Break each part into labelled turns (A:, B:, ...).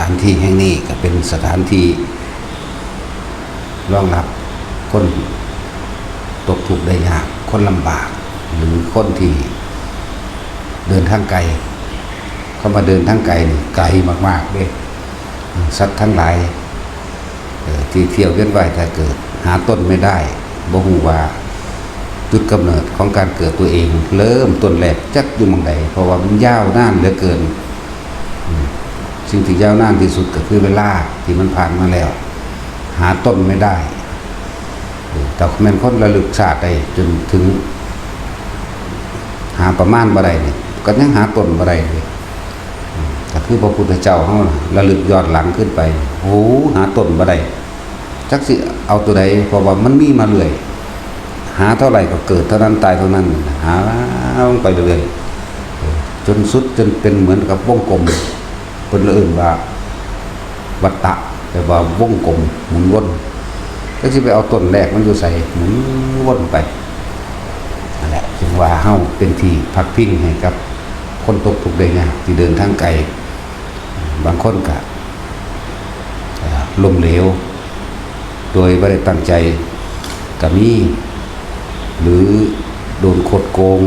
A: านที่แห่งนี้ก็เป็นสถานที่รองรับคนตกทุกข์ได้ยากคนลำบากหรือคนที่เดินทางไกลเข้ามาเดินทางไกลนี่ไกลมากๆเลยสัตว์ทั้งหลายที่เที่ยวเวียนว่ายแต่เกิดหาต้นไม่ได้บ่ฮู้ว่าจุดกำเนิดของการเกิดตัวเองเริ่มต้นแรกจักอยู่หม้องใดเพราะว่ามันยาวนานเหลือเกินสิ่งที่ยาวนานที่สุดก็คือเวลาที่มันผ่านมาแล้วหาต้นไม่ได้แต่แม่นคนระลึกชาติได้จนถึงหาประมาณบ่ได้นี่ก็ยังหาต้นบ่ได้เลยก็คือพระพุทธเจ้าเฮาระลึกย้อนหลังขึ้นไปโอ้หาต้นบ่ได้จักสิเอาตัวใดเพราะว่ามันมีมาเรื่อยหาเท่าไหร่ก็เกิดเท่านั้นตายเท่านั้นหาไปเรื่อยจนสุดจนเป็นเหมือนกับวงกลมเพิ่นเอิ้นว่าวัฏฏะแต่ว่าวงกลมหมุนวนก็สิไปเอาต้นแรกมันอยู่ใส่หมุนวนไปนั่นแหละจึงว่าเฮาเป็นที่พักพิงให้กับคนตกทุกข์ได้ยากที่เดินทางไกลบางคนก็ล้มเหลวโดยไม่ได้ตั้งใจก็มีหรือโดนคดโกง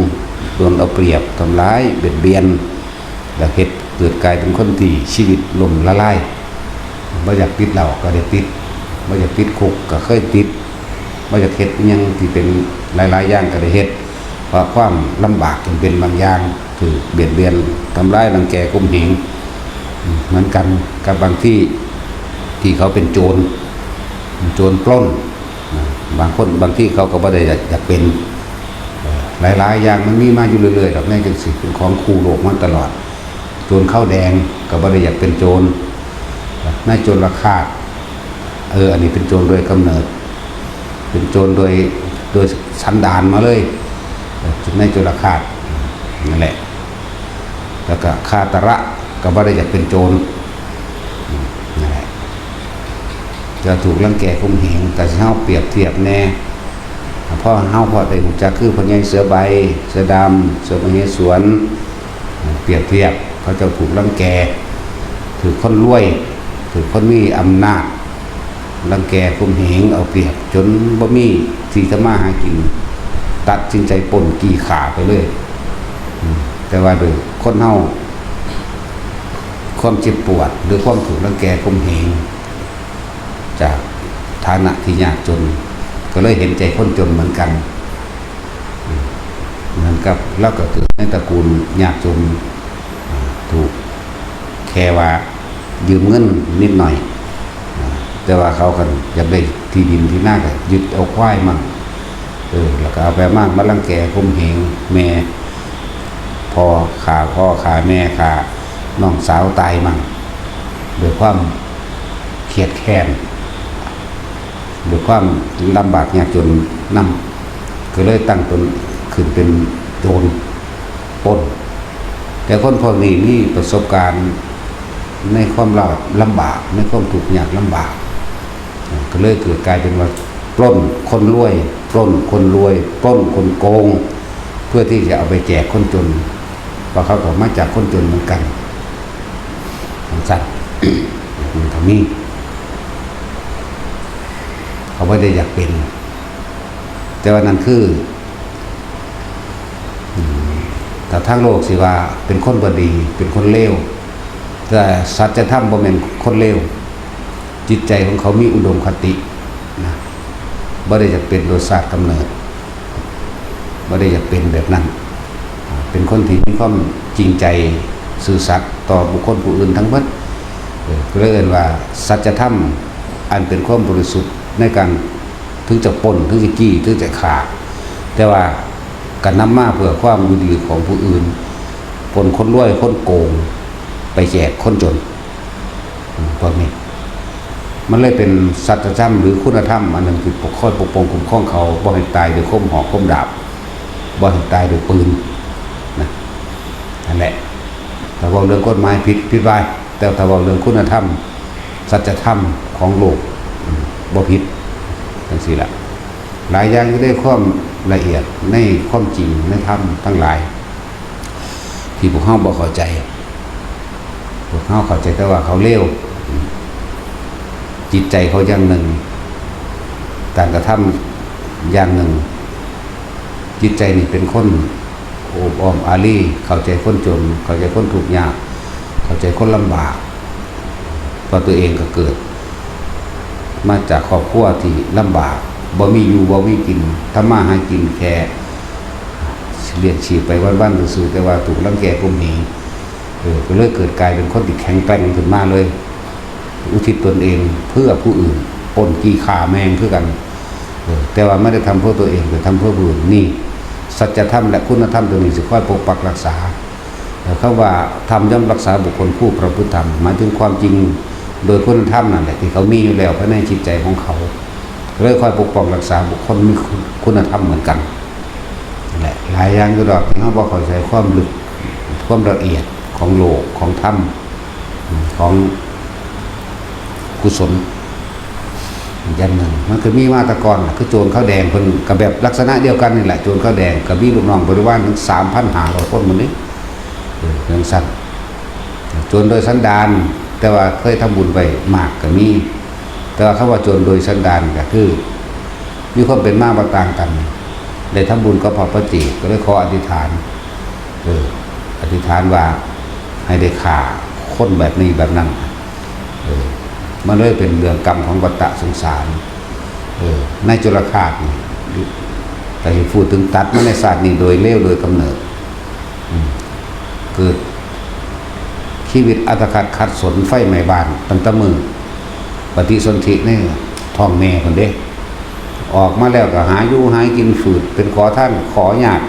A: โดนเอาเปรียบทำร้ายเบียดเบียนแล้วเฮ็ดเกิดกลายเป็นคนที่ชีวิตล่มละลายบ่อยากติดเหล้าก็ได้ติดบ่อยากติดคุกก็เคยติดบ่อยากเฮ็ดอิหยังที่เป็นหลายๆอย่างก็ได้เฮ็ดเพราะความลำบากจนเป็นบางอย่างถูกเบียดเบียนทำร้ายรังแกข่มเหงเหมือนกันกับบางที่เขาเป็นโจรปล้นบางคนบางที่เขาก็บ่ได้อยากเป็นหลายๆอย่างมันมีมาอยู่เรื่อยๆดอกแม่จังสิเป็นของคู่โลกมาตลอดโจรข้าวแดงก็บ่ได้อยากเป็นโจรนายโจรราคาอันนี้เป็นโจรโดยกำเนิดเป็นโจรโดยสันดานมาเลยนายโจรราคานั่นแหละแล้วก็คาตระก็บ่ได้อยากเป็นโจรนั่นแหละจะถูกรังแกข่มเหงแต่เฮาเปรียบเทียบแน่พอได้รู้จักคือพญาเสือใบเสือดำเสือพญาสวนเปรียบเทียบเขาจะถูกรังแกถือคนรวยถือคนมีอำนาจรังแกข่มเหงเอาเปรียบจนบ่มีที่จะมาหากินตัดสินใจป่นกี่ขาไปเลยแต่ว่าโดยคนเฮาความเจ็บปวดหรือความถูกรังแกข่มเหงจากฐานะที่ยากจนก็เลยเห็นใจคนจนเหมือนกันเหมือนกับเราก็เกิดในตระกูลยากจนถูกแค่ว่ายืมเงินนิดหน่อยแต่ว่าเขากันอยากได้ที่ดินที่หน้าก็ยึดเอาควายมั่งแล้วก็เอาไปมากมารังแกข่มเหงแม่พ่อขาแม่ขาน้องสาวตายมั่งโดยความเครียดแค้นด้วยความลำบากยากจนนำก็เลยตั้งตนขึ้นเป็นโจรปล้นแต่คนพวกนี้มีประสบการณ์ในความลำบากในความทุกข์ยากลำบากก็เลยเกิดกลายเป็นว่าปล้นคนรวยปล้นคนรวยปล้นคนโกงเพื่อที่จะเอาไปแจกคนจนเพราะเขาก็มาจากคนจนเหมือนกันทั้งสัตว์ทั้งนี้เขาไม่ได้อยากเป็นแต่ว่านั้นคือแต่ทางโลกสิว่าเป็นคนบ่ดีเป็นคนเลวแต่สัจธรรมบ่แม่นคนเลวจิตใจของเขามีอุดมคตินะบ่ได้อยากเป็นโดยศาสตร์กำเนิดบ่ได้อยากเป็นแบบนั้นเป็นคนที่มีความจริงใจซื่อสัตย์ต่อบุคคลผู้อื่นทั้งหมดก็เลยเรียกว่าสัจธรรมอันเป็นความบริสุทธิ์ในการถึงจะปล้นถึงจะจี้ถึงจะฆ่าแต่ว่าการนำมาเพื่อความอยู่ดีของผู้อื่นปล้นคนรวยคนโกงไปแจกคนจนพวกนี้มันเลยเป็นสัจธรรมหรือคุณธรรมอันหนึ่งคือปกป้องคุ้มครองเขาบ่ให้ตายด้วยคมหอกคมดาบบ่ให้ตายด้วยปืนนะนั่นแหละถ้าว่าเรื่องกฎหมายผิดไว้แต่ถ้าว่าเรื่องคุณธรรมสัจธรรมของโลกบ่ผิดทั้งสี่ละหลายอย่างอยู่ในความละเอียดในความจริงในธรรมทั้งหลายที่พวกเฮาบ่เข้าใจ วกเขาเข้าใจแต่ว่าเขาเลวจิตใจเขาอย่างหนึ่งการกระทำอย่างหนึ่งจิตใจนี่เป็นคนโอบอ้อมอารีเข้าใจคนจนเข้าใจคนทุกข์ยากเข้าใจคนลำบากเพราะตัวเองก็เกิดมาจากครอบครัวที่ลำบากบ่มีอยู่บ่มีกินทำมาหากินแค่เลี้ยงชีพไปวันๆซื่อๆแต่ว่าถูกรังแกข่มเหงก็เลยเกิดกลายเป็นคนที่แข็งแกร่งขึ้นมาเลยอุทิศตนเองเพื่อผู้อื่นปนกีขาแมงคือกันแต่ว่าไม่ได้ทำเพื่อตัวเองแต่ทำเพื่อผู้อื่นนี่สัจธรรมและคุณธรรมตัวนี้สิค่อยปกปักรักษาเขาว่าธรรมย่อมรักษาบุคคลผู้ประพฤติธรรมหมายถึงความจริงโดยคุณธรรมนั่นแหละที่เขามีอยู่แล้วภายในจิตใจของเขาเลยค่อยปกป้องรักษาบุคคลมีคุณธรรมเหมือนกันนั่นแหละหลายอย่างก็ดอกที่เขาบอกเขาใช้ความลึกความละเอียดของโลกของธรรมของกุศลยันหนึ่งมันคือมีมาตรกรคือโจรข้าวแดงคนกับแบบลักษณะเดียวกันนี่แหละโจรข้าวแดงกับมีลูกน้องบริวารถึง3,500 คนมันนี้เรื่องสั้นโจรโดยสันดานแต่ว่าเคยทำบุญไปมากกับมีแต่ว่าเขาว่าโจรโดยสันดานก็คือมีความเป็นมากต่างกันได้ทำบุญก็พอพระจิก็เลยขออธิษฐานอธิษฐานว่าให้ได้ฆ่าคนแบบนี้แบบนั้นมันเลยเป็นเรื่องกรรมของวัฏสงสารในจุลคาตแต่ที่พูดถึงตัดมาในศาสตร์นี้โดยเลี้ยวโดยกำเนิดเกิดชีวิตอัตคัดสนไฟไหม้บ้านตั้งแต่มือปฏิสนธินี่ท้องแม่คนเด้ออกมาแล้วก็หาอยู่หากินฝืดเป็นขอท่านขอญาติ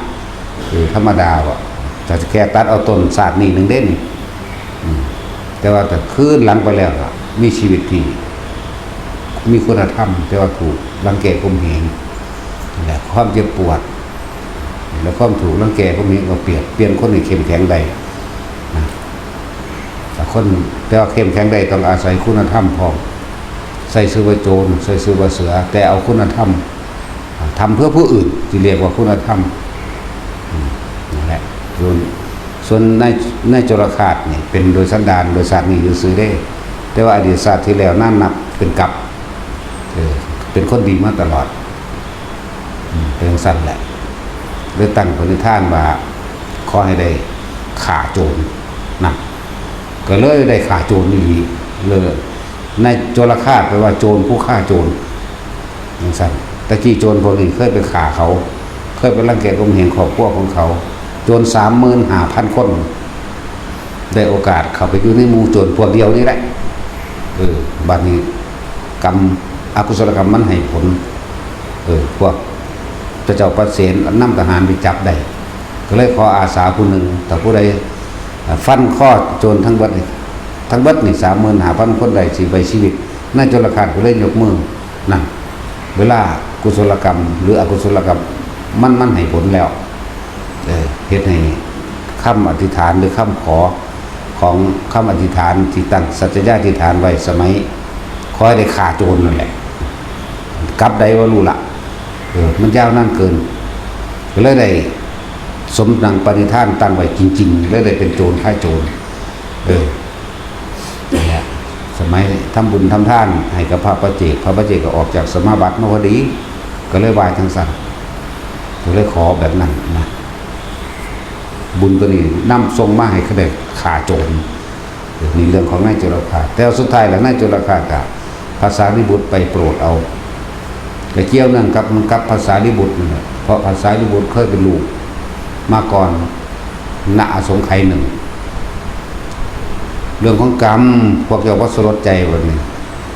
A: ธรรมดาว่ะแต่แค่ตัดเอาต้นศาสตร์นี้หนึ่งเด่นแต่ว่าแต่คืนหลังไปแล้วมีชีวิตที่มีคุณธรรมแต่ว่าถูกรังแกข่มเหงและความเจ็บปวดและความถูกรังแกข่มเหงก็เปลี่ยนคนให้เข้มแข็งได้แต่คนแต่ว่าเข้มแข็งได้ต้องอาศัยคุณธรรมพอใส่ซื้อว่าโจรใส่ซื้อว่าเสือแต่เอาคุณธรรมทำเพื่อผู้อื่นที่เรียกว่าคุณธรรมนั่นแหละส่วนในจุลคาตนี่เป็นโดยสันดานโดยศาสตร์นี่ซื้อได้แต่ว่าอดีตศาสตร์ที่แล้วนั่นนับเป็นกับเป็นคนดีมาตลอดเป็นสั้นแหละเลยตั้งปณิธานว่าขอให้ได้ฆ่าโจรนะก็เลยได้ฆ่าโจรนี่เลยในจุลคาตแปลว่าโจรผู้ฆ่าโจรอย่างสั้นตะกี้โจรพวกนี้เคยไปฆ่าเขาเคยไปรังแกข่มเหงครอบครัวของเขาโจร35,000 คนได้โอกาสเข้าไปอยู่ในหมู่โจรพวกเดียวนี่แหละบัดนี้กรรมอกุศลกรรมมันให้ผลพวกเจ้าประเสนนำทหารไปจับได้ก็เลยขออาสาผู้หนึ่งแต่ผู้ใดฟันข้อโจรทั้งบัดนี่35,000 คนใดสิไปชีวิตน่าจุลคาตก็เลยยกมือนั่นเวลากุศลกรรมหรืออกุศลกรรมมันให้ผลแล้วเฮ็ดให้คำอธิษฐานหรือคำขอของคำอธิษฐานที่ตั้งสัจจะอธิษฐานไว้สมัยขอให้ได้ฆ่าโจรนั่นแหละกลับใดว่ารู้ละมันยาวนั่นเกินก็เลยได้สมดังปณิธานตั้งไว้จริงๆเลยได้เป็นโจรฆ่าโจรเนี่ยสมัยทำบุญทำทานให้กับพระประเจกก็ออกจากสมาบัติมาพอดีก็เลยไหว้ทั้งสั่นก็เลยขอแบบนั้นนะบุญตัวนี้นำทรงมาให้เขาได้ฆ่าโจรนี่เรื่องของนายจุลคาตแต่สุดท้ายแล้วนายจุลคาตกับภาษาลิบุตรไปโปรดเอาแต่เกี่ยวนั่นกับภาษาลิบุตรนี่เพราะภาษาลิบุตรเคยเป็นลูกมาก่อนณอสงไขยหนึ่งเรื่องของกรรมพวกเจ้าวัสรดใจแบบนี้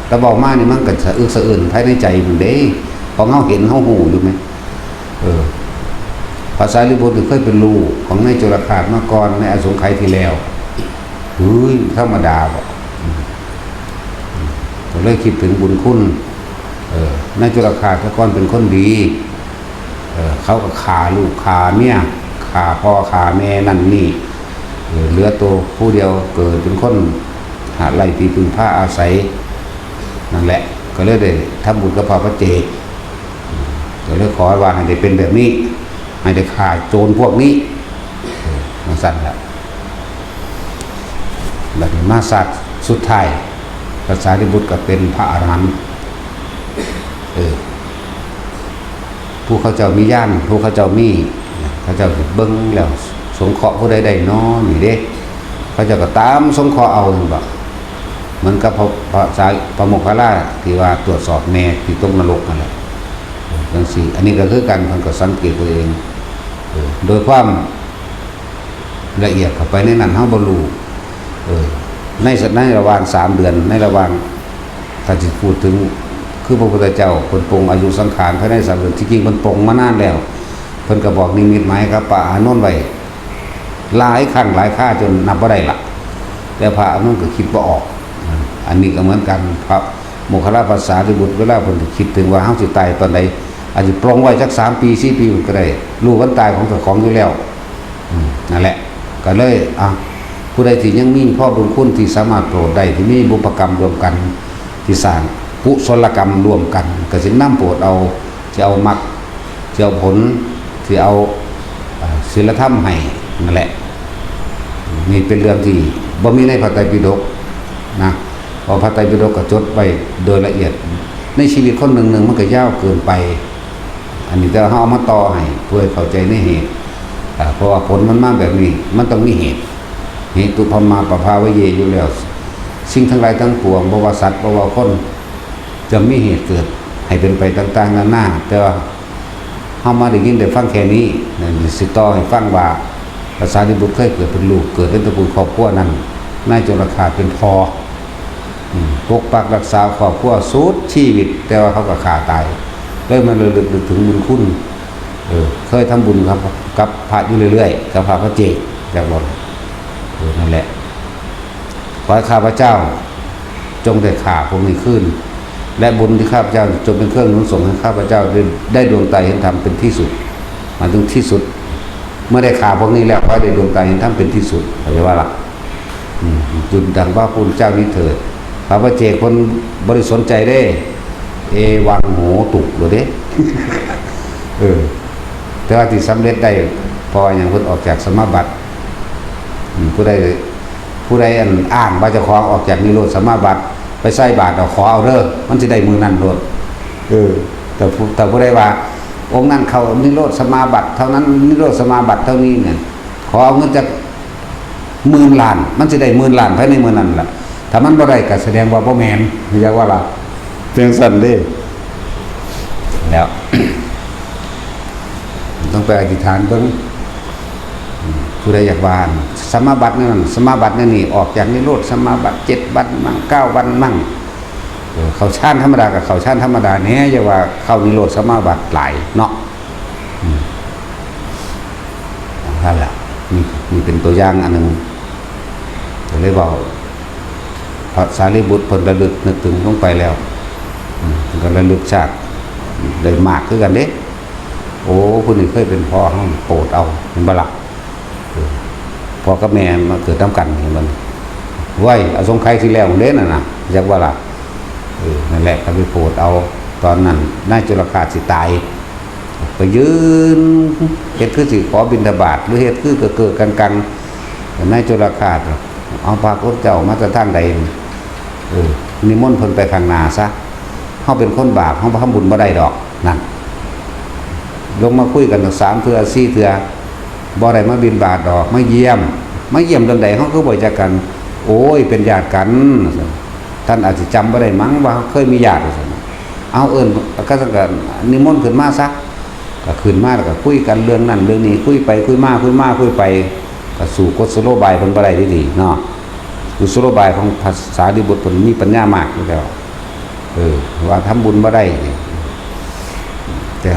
A: แต่บอกมานี่มันก็สะอึกสะอื้นภายในใจมันเด้ของเฮาเห็นเฮาหูอยู่ไหมภาษาลิบุตรเคยเป็นลูกของนายจุลคาตมาก่อนในอสงไขยที่แล้วธรรมดาบอกก็เลยคิดถึงบุญคุณนายจุลคาตก่อนเป็นคนดีเขาก็ฆ่าลูกฆ่าเมียฆ่าพ่อฆ่าแม่นั่นนี่เหลือตัวผู้เดียวเกิดเป็นคนหาไร่ที่พึ่งผ้าอาศัยนั่นแหละก็เลยได้ทำบุญกับพระเจกก็เลยขอว่าให้ได้เป็นแบบนี้ให้ได้ฆ่าโจรพวกนี้มาสั่นแล้ว แบบนี้มาศาสตร์สุดท้ายพระสารีบุตรก็เป็นพระอรหันต์ผู้เขาเจ้ามีญาณผู้เขาเจ้ามีเขาเจ้าเบิ่งแล้วสงเคราะห์ผู้ใดได้น้อนี่เด้เขาเจ้าก็ตามสงเคราะห์เอาแบบเหมือนกับพระโมคคัลลาที่ว่าตรวจสอบแม่ที่ตกนรกนั่นแหละจังซี่อันนี้ก็คือการเพิ่นก็สังเกตตัวเองโดยความละเอียดเข้าไปในนั้นเฮาบ่รู้ในระหว่าง3เดือนในระหว่างถ้าสิพูดถึงคือพระพุทธเจ้าเพิ่นปรงอายุสังขารภายใน3เดือนที่จริงเพิ่นปรงมานานแล้วเพิ่นก็บอกนิมิตหมายครับพระอานนท์ไว้หลายครั้งหลายคราจนนับบ่ได้ละแต่พระอานนท์ก็คิดบ่ออกอันนี้ก็เหมือนกันพระโมคคัลลาภาษาริบุตรเวลาเพิ่นคิดถึงว่าเฮาสิตายตอนใดอาจจะปรงไว้สัก3 ปี 4 ปีก็ได้รู้วันตายของเจ้าของอยู่แล้วนั่นแหละก็เลยผู้ใดที่ยังมีพ่อบุญคุณที่สามารถโปรดได้ที่มีบุพกรรมรวมกันที่สร้างกุศลกรรมรวมกันก็สินำโปรดเอาจะเอามรรคจะเอาผลที่เอาศีลธรรมให้นั่นแหละนี่เป็นเรื่องที่บ่มีในพระไตรปิฎกนะเพราะพระไตรปิฎกก็จดไว้โดยละเอียดในชีวิตคนหนึ่งมันก็ยาวเกินไปอันนี้แต่เฮาเอามาต่อให้เพื่อเข้าใจในเหตุเพราะว่าผลมันมาแบบนี้มันต้องมีเหตุตุพมาปภาวะเยอยู่แล้วสิ่งทั้งหลายทั้งปวงบ่ว่าสัตว์บ่ว่าคนจะมีเหตุเกิดให้เป็นไปต่างๆนานาแต่ว่าเฮามาได้ยินได้ฟังแค่นี้สิต่อให้ฟังว่าพระสารีบุตรเคยเกิดเป็นลูกเกิดในตระกูลครอบครัวนั้นนายโจรคาเป็นพ่อปกปักรักษาครอบครัวสุดชีวิตแต่ว่าเขาก็ฆ่าตายเลยมันระลึกถึงบุญคุณเคยทำบุญครับกับพระอยู่เรื่อยๆกับพระเจกจากบ่นั่นแหละขอให้ข้าพเจ้าจงได้ข่าพวกนี้ขึ้นและบุญที่ข้าพเจ้าจงเป็นเครื่องหนุนส่งให้ข้าพเจ้าได้ดวงตาเห็นธรรมเป็นที่สุดมาถึงที่สุดเมื่อได้ข่าพวกนี้แล้วขอให้ได้ดวงตาเห็นธรรมเป็นที่สุดเข้าใจว่าล่ะจุดดังว่าพุทธเจ้านี้เถิดพระเจกคนบริสุทธิ์ใจได้เอวังโหตุกหรือเด้ แต่ว่าที่สำเร็จได้พออย่างเพิ่นออกจากสมาบัติผู้ใดอ้างว่าจะขอออกจากนิโรธสมาบัติไปใส่บาตรขอเอาเด้อมันสิได้มือนั้นโลดแต่ผู้ใดว่าองค์นั้นเข้านิโรธสมาบัติเท่านั้นนิโรธสมาบัติเท่านี้เนี่ยขอเอาเงินจาก10,000 ล้านมันสิได้10,000 ล้านภายในมื้อนั้นล่ะถ้ามันบ่ได้ก็แสดงว่าบ่แม่นเรียกว่าล่ะเพียงสั่นเด้แล้ว ต้องไปอธิษฐานเบิ่งผู้ใดอยากวานสมาบัตินั่นสมาบัตินั่นนี่ออกจากนิโรธสมาบัติ7 วันมั่ง9 วันมั่งเขาชานธรรมดากับเขาชานธรรมดาเนี่ยอย่าว่าเข้านิโรธสมาบัติหลายเนาะนั่นแหละนี่เป็นตัวอย่างอันหนึ่งเลยบอกพระสารีบุตรผลระลึกนึกถึงลงไปแล้วก็ระลึกชาติเลยมากขึ้นกันเด้โอ้คนนี้เคยเป็นพ่อเขาโปรดเอาเป็นบลักพ่อกับแม่มาเกิดตามกันเห็นมันไหวเอาสงไข่ที่แล้วเด้น่ะนะอยากว่าล่ะนั่นแหละก็ไปโปรดเอาตอนนั้นนายจุลคาสิตายไปยืนเฮ็ดคือสิขอบิณฑบาตหรือเฮ็ดคือเกิดกังนายจุลคาเอาพระพุทธเจ้ามาจากทางใดนิมนต์เพิ่นไปข้างหน้าซะเฮาเป็นคนบาปเฮาบ่ทำบุญบ่ได้ดอกนั่นลงมาคุยกัน3 เทื่อ 4 เทื่อบ่ได้มาบิณฑบาตดอกมาเยี่ยมจังได๋เฮาคือบ่จักกันโอ้ยเป็นญาติกันท่านอาจจะจำบ่ได้มั้งว่าเคยมีญาติเอาก็สังกัดนิมนต์ขึ้นมาซะก็ขึ้นมาแล้วก็คุยกันเรื่องนั้นเรื่องนี้คุยไปคุยมาคุยไปก็สู่กุศโลบายเพิ่นบ่ได้ดีเนาะกุศโลบายของภาษาดิบุตรเพิ่นมีปัญญามากอยู่แล้วว่าทำบุญบ่ได้แต่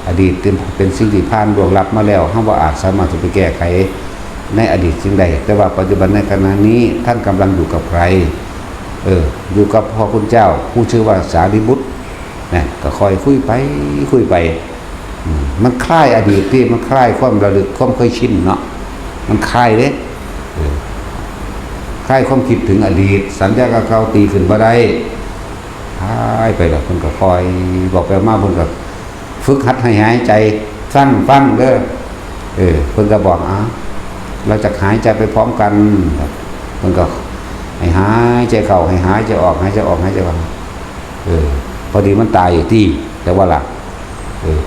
A: อดีตเป็นสิ่งที่ผ่านล่วงลับมาแล้วเฮาบ่อาจสามารถจะไปแก้ไขในอดีตสิ่งใดแต่ว่าปัจจุบันในขณะนี้ท่านกำลังอยู่กับใครอยู่กับพ่อคุณเจ้าผู้ชื่อว่าสารีบุตรเนี่ยก็คอยคุยไปมันคล้ายอดีตที่มันคล้ายความระลึกความเคยชินเนาะมันคล้ายเด้คล้ายความคิดถึงอดีตสัญญากับเขาตีขึ้นบ่ได้คล้ายไปแล้วเพิ่นก็คอยบอกไปมาเพิ่นก็ฝึกหัดให้หายใจฟังเด้อเพิ่นก็บอกเราจะหายใจไปพร้อมกัน มันก็ให้หายใจเข้าให้หายใจออกหายใจออกหายใจออกพอดีมันตายอยู่ที่แต่ว่าล่ะ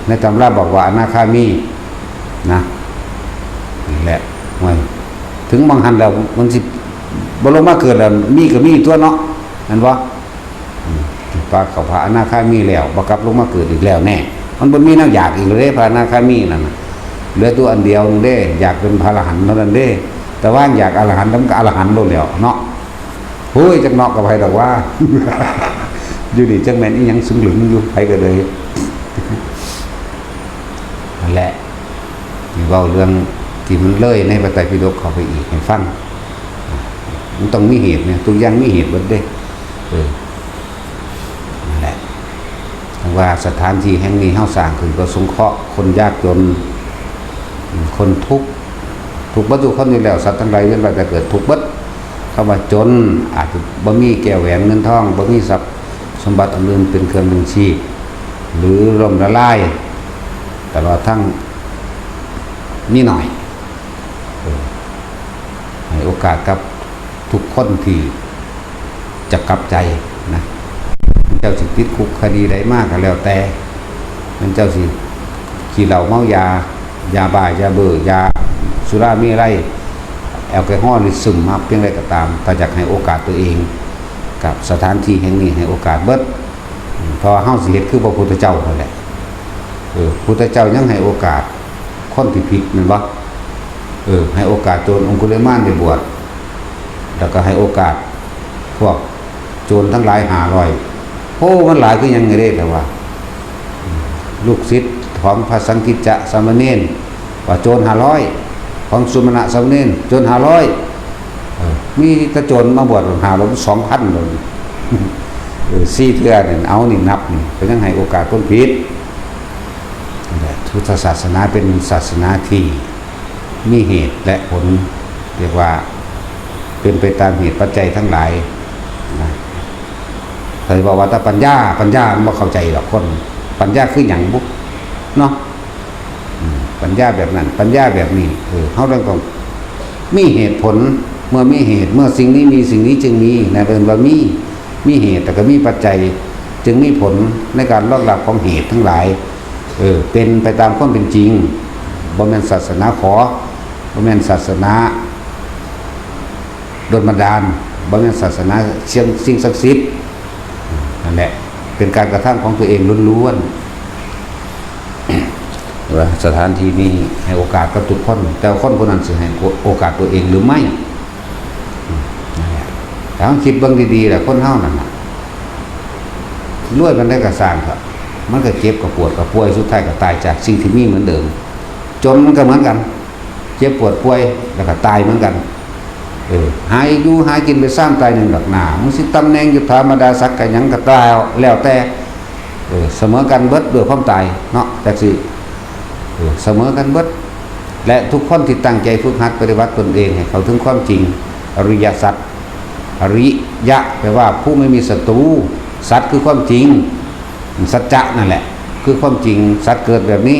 A: ในตำราบอกว่าอนาคามีนะนี่แหละไว้ถึงบางหันแล้วมันสิบ่ลงมาเกิดแล้วมีก็มีตัวเนาะนั่นวะปลาเขาพระอนาคามีแล้วบ่กลับลงมาเกิดอีกแล้วแน่มันบ่มีนักอยากอีกเลยพระอนาคามีนั่นน่ะเหลือตัวอันเดียวนึงเด้อยากเป็นพระอรหันต์เท่านั้นเด้แต่ว่าอยากอรหันต์มันก็อรหันต์โลดแล้วเนาะโอ้ยจักเนาะกับไผดอกว่า อยู่นี่จังแม่นอีหยังสึงหลึงอยู่ไผก็เลยนั่นแหละนี่เว้าเรื่องที่มันเลยในพระไตรปิฎกเข้าไปอีกให้ฟังมันต้องมีเหตุเนี่ยทุกอย่างมีเหตุเบิดเด้นั่นแหละว่าสถานที่แห่งนี้เฮาสร้างขึ้นก็สงเคราะห์คนยากจนคนทุกข์บ่ทุกคนอยู่แล้วสัตว์ทั้งหลายเว้นไว้แต่เกิดทุกข์เบิดคำว่าจนอาจจะบ่มีแก้วแหวนเงินทองบ่มีทรัพย์สมบัติอันอื่นเป็นเครื่องดึงชีพหรือล่มละลายแต่ว่าทั้งนี่หน่อยให้โอกาสกับทุกคนที่จะกลับใจนะเจ้าสิติดคุกคดีใดมากก็แล้วแต่มันเจ้าสิขี่เหล้าเมายายาบ้ายาเบื่อยาสุรามีอะไรแอลกอฮอล์หรือซึมมาเพียงไรก็ตามถ้าอยากให้โอกาสตัวเองกับสถานที่แห่งนี้ให้โอกาสเบิดเพราะเฮาสิเฮ็ดคือพระพุทธเจ้านั่นแหละพุทธเจ้ายังให้โอกาสคนที่ผิดแม่นบ่ให้โอกาสโจรองคุลิมานได้บวชแล้วก็ให้โอกาสพวกโจรทั้งหลาย500โอ้มันหลายคือยังไงเด้แต่ว่าลูกศิษย์ของพระสังฆิจจะสามเณรว่าโจร500ของสุมาณะสามเณรโจร500มีตะโจรมาบวช500 2,000เลย4เทื่อนี่เอานี่นับนี่ก็ยังให้โอกาสคนผิดพุทธศาสนาเป็นศาสนาที่มีเหตุและผลเรียกว่าเป็นไปตามเหตุปัจจัยทั้งหลายนะเคยบอกว่าถ้าปัญญามันบ่เข้าใจหรอกคนปัญญาคือหยังบุเนาะปัญญาแบบนั้นปัญญาแบบนี้เฮาต้องมีเหตุผลเมื่อมีเหตุเมื่อสิ่งนี้มีสิ่งนี้จึงมีนะเป็นว่ามีเหตุแต่ก็มีปัจจัยจึงมีผลในการรองรับของเหตุทั้งหลายเป็นไปตามความเป็นจริงบ่แม่นศาสนาขอบ่แม่นศาสนาโดนบันดาลบ่แม่นศาสนาสิ่งศักดิ์สิทธิ์นั่นแหละเป็นการกระทำของตัวเองล้วนๆว่าสถานที่นี้ให้โอกาสกับทุกคนแต่คนคนนั้นสิให้โอกาสตัวเองหรือไม่นั่นแหละถ้าคิดเบิ่งดีๆแหละคนเฮานั่นน่ะรวยมันได้ก็สร้างครับมันก็เจ็บก็ปวดก็ป่วยสุดท้ายก็ตายจากสิ่งที่มีเหมือนเดิมจนมันก็เหมือนกันเจ็บปวดป่วยแล้วก็ตายเหมือนกันหายอยู่หายกินไปสร้างตายหนึ่งดอกหนามันสิตำแหน่งอยู่ธรรมดาสักกันยังก็ตายแล้วแต่เสมอกันเบิดด้วยความตายเนาะแต่สิเสมอกันเบิดและทุกคนที่ตั้งใจฝึกหัดปฏิบัติตนเองให้เขาถึงความจริงอริยสัจอริยะแปลว่าผู้ไม่มีศัตรูสัจคือความจริงสัจจะนั่นแหละคือความจริงสัตว์เกิดแบบนี้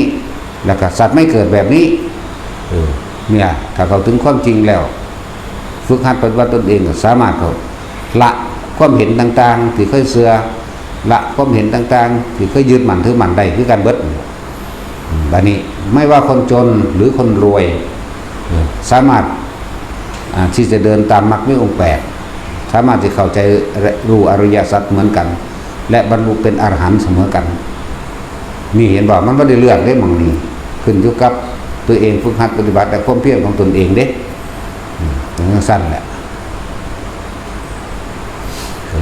A: แล้วก็สัตว์ไม่เกิดแบบนี้เนี่ยถ้าเขาถึงความจริงแล้วฝึกหัดปฏิบัติตนเองก็สามารถเขาละความเห็นต่างๆที่เคยเสือละความเห็นต่างๆที่เคยยึดมั่นถือมั่นได้คือการเบิดบัดนี้ไม่ว่าคนจนหรือคนรวยสามารถที่จะเดินตามมรรคมีองค์8สามารถที่เข้าใจรู้อริยสัจเหมือนกันและบรรลุเป็นอรหันต์เสมอกันนี่เห็นบอกมันไม่ได้เลือกได้มองนี้ขึ้นอยู่กับตัวเองฝึกหัดปฏิบัติแต่ความเพียรของตนเองเด้สั้นแหละ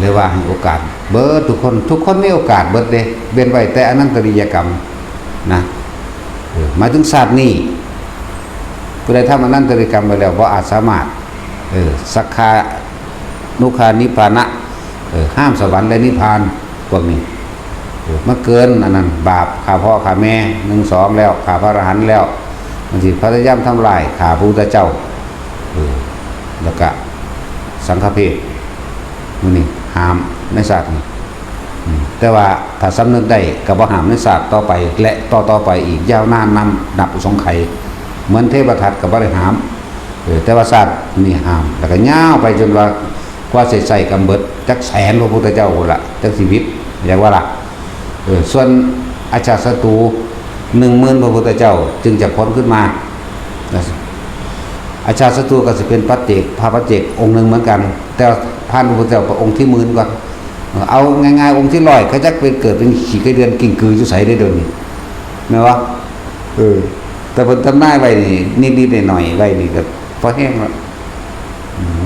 A: เรียกว่าให้โอกาสเบิดทุกคนมีโอกาสเบิดเด้เว้นไว้แต่อนันตริยกรรมนะหมายถึงศาสตร์นี้ผู้ใดทำอนันตริยกรรมไปแล้วเพราะอาจสามารถสักขานุคานิพพานะห้ามสวรรค์และนิพพานพวกนี้มาเกินอันนั้นบาปฆ่าพ่อฆ่าแม่1 2แล้วฆ่าพระอรหันต์แล้วบางทีพยายามทำลายฆ่าพระพุทธเจ้าแล้วก็สังฆเพศนี่ห้ามในศาสตร์นี้แต่ว่าถ้าสำนึกได้ก็บ่ห้ามในศาสตร์ต่อไปและต่อไปอีกยาวนานนับสงไขเหมือนเทพทัตก็บ่ได้ห้าม แต่ว่าศาสตร์นี่ห้ามแล้วก็ยาวไปจนว่ากว่าใส่กำเบิดจักแสนพระพุทธเจ้าพุ่นล่ะจักชีวิตอย่างว่าล่ะส่วนอาชาติศัตรู10,000พระพุทธเจ้าจึงจะพ้นขึ้นมาอาชาติศัตรูก็สิเป็นปัจเจกพระปัจเจกองค์หนึ่งเหมือนกันแต่พระพุทธเจ้าองค์ที่10,000ก่อนเอาง่ายๆองค์ที่100เขาจักเป็นเกิดเป็นขี้ไก่เดือนกิ่งกืออยู่ไสได้เดี๋ยวนี้แม่นบ่แต่เพิ่นทำนายไว้นี่นิดๆหน่อยๆไว้นี่ก็พอแห้งแล้ว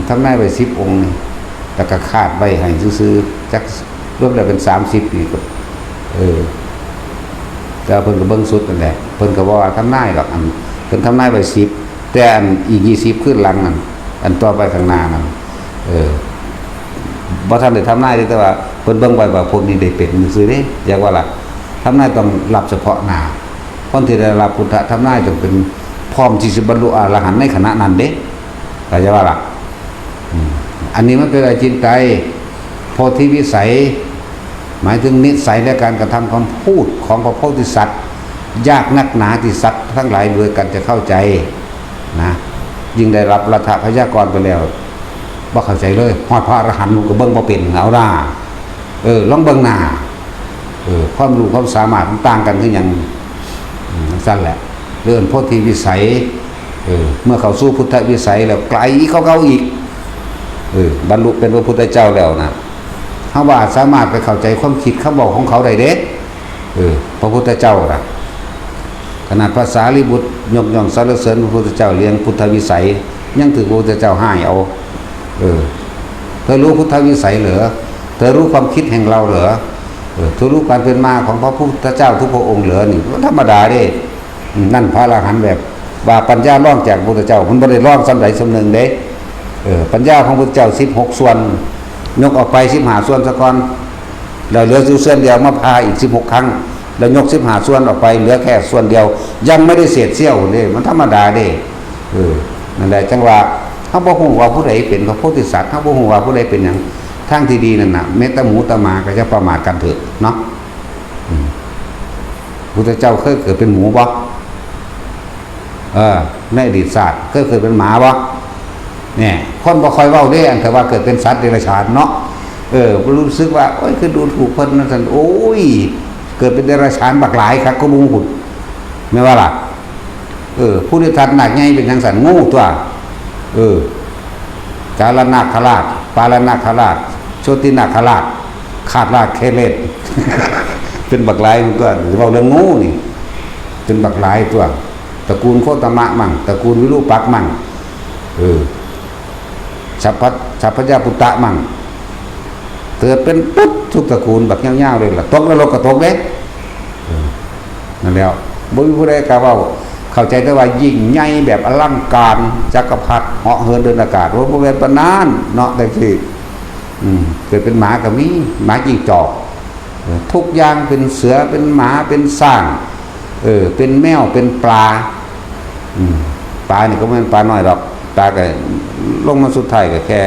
A: ทำนายไว้10องค์แต่ก็คาดไว้ให้ซื่อๆจักรวมแล้วเป็น30นี่ก็แต่เพิ่นก็เบิ่งสุดนั่นแหละเพิ่นก็บ่ว่าทำนายหรอกอันเพิ่นทำนายไว้10แต่อันอีก20ขึ้นหลังนั่นอันต่อไปข้างหน้านั่นบ่ทันได้ทำนายเลยแต่ว่าเพิ่นเบิ่งไว้ว่าพวกนี้ได้เป็นซื่อเด้อยากว่าล่ะทำนายต้องรับเฉพาะหน้าคนที่ได้รับพุทธทำนายต้องเป็นพร้อมที่จะบรรลุอรหันต์ในขณะนั้นเด้เข้าใจว่าล่ะอันนี้มันเป็นอจินไตยโพธิวิสัยหมายถึงนิสัยและการกระทำคำพูดของพระโพธิสัตว์ยากนักหนาที่สัตว์ทั้งหลายด้วยกันจะเข้าใจนะยิ่งได้รับรัฐพยากรไปแล้วบ่เข้าใจเลยฮอดพระอรหันต์ก็เบิ่งบ่เป็นเอาล่ะลองเบิ่งหน้าความรู้ความสามารถมันต่างกันคือหยังสั้นแหละเรื่องโพธิวิสัยเมื่อเข้าสู่พุทธวิสัยแล้วไกลเข้าอีกบรรลุเป็นพระพุทธเจ้าแล้วนะเฮาว่าสามารถไปเข้าใจความคิดคำบอกของเขาได้เด้พระพุทธเจ้าน่ะขนาดภาษาลิบุตรยกย่องสรรเสริญพระพุทธเจ้าเรียนพุทธวิสัยยังถือพระพุทธเจ้าให้เอาเธอรู้พุทธวิสัยเหรอเธอรู้ความคิดแห่งเราเหรอเธอรู้การเป็นมาของพระพุทธเจ้าทุกพระองค์เหรอนี่ธรรมดาเด้นั่นพระอรหันต์แบบว่าปัญญาล่องจากพระพุทธเจ้ามันบ่ได้ล่องสำใดสำหนึ่งเด้ปัญญาของพระพุทธเจ้า16ส่วนยกออกไป15ส่วนซะก่อนแล้วเหลืออยู่ส่วนเดียวมาพาอีก16ครั้งแล้วยก15ส่วนออกไปเหลือแค่ส่วนเดียวยังไม่ได้เศษเสี้ยวเด้มันธรรมดาเด้นั่นแหละจังว่าเฮาบ่ฮู้ว่าผู้ใดเป็นพระโพธิสัตว์เฮาบ่ฮู้ว่าผู้ใดเป็นหยังทางที่ดีนั่นน่ะแม้แต่หมูตะหมาก็จะประมาทกันเถิดเนาะพุทธเจ้าเคยเกิดเป็นหมูบ่ในอดีตศาสตร์เคยเกิดเป็นหมาบ่เนี่ยคนบ่ค่อยเว้าเด้อันแต่ว่าเกิดเป็นสัตว์เดรัจฉานเนาะรู้สึกว่าโอ้ยคือดูถูกเพิ่นนั่นซั่นโอ้ยเกิดเป็นเดรัจฉานบักหลายครับก็บ่ฮู้แม่ว่าล่ะผู้ที่ทัดหนักใหญ่เป็นจังซั่นงูตัวกาลนาคราชปาลนาคราชโชตินาคราชขาดราชเคเลศ เป็นบักหลายมันก็เว้าเรื่องงูนี่เป็นบักหลายตัวตระกูลโคตมะมั่งตระกูลวิรูปักษ์มั่งสัพพยาปุตตะมั่งเกิดเป็นปุ๊บทุกตระกูลแบบยาวๆเลยล่ะตกนรกก็ตกเด้นั่นแล้วบ่มีผู้ใดกล้าเว้าเข้าใจแต่ว่ายิ่งใหญ่แบบอลังการจักรพรรดิเหาะเหินเดินอากาศว่าบ่แม่นปานนั้นเนาะจังซี่เกิดเป็นหมาก็มีหมาจิ้งจอกทุกอย่างเป็นเสือเป็นหมาเป็นช้างเป็นแมวเป็นปลาปลานี่ก็ไม่เป็นปลาน้อยหรอกปลาก็ลงมาสุดท้ายก็แค่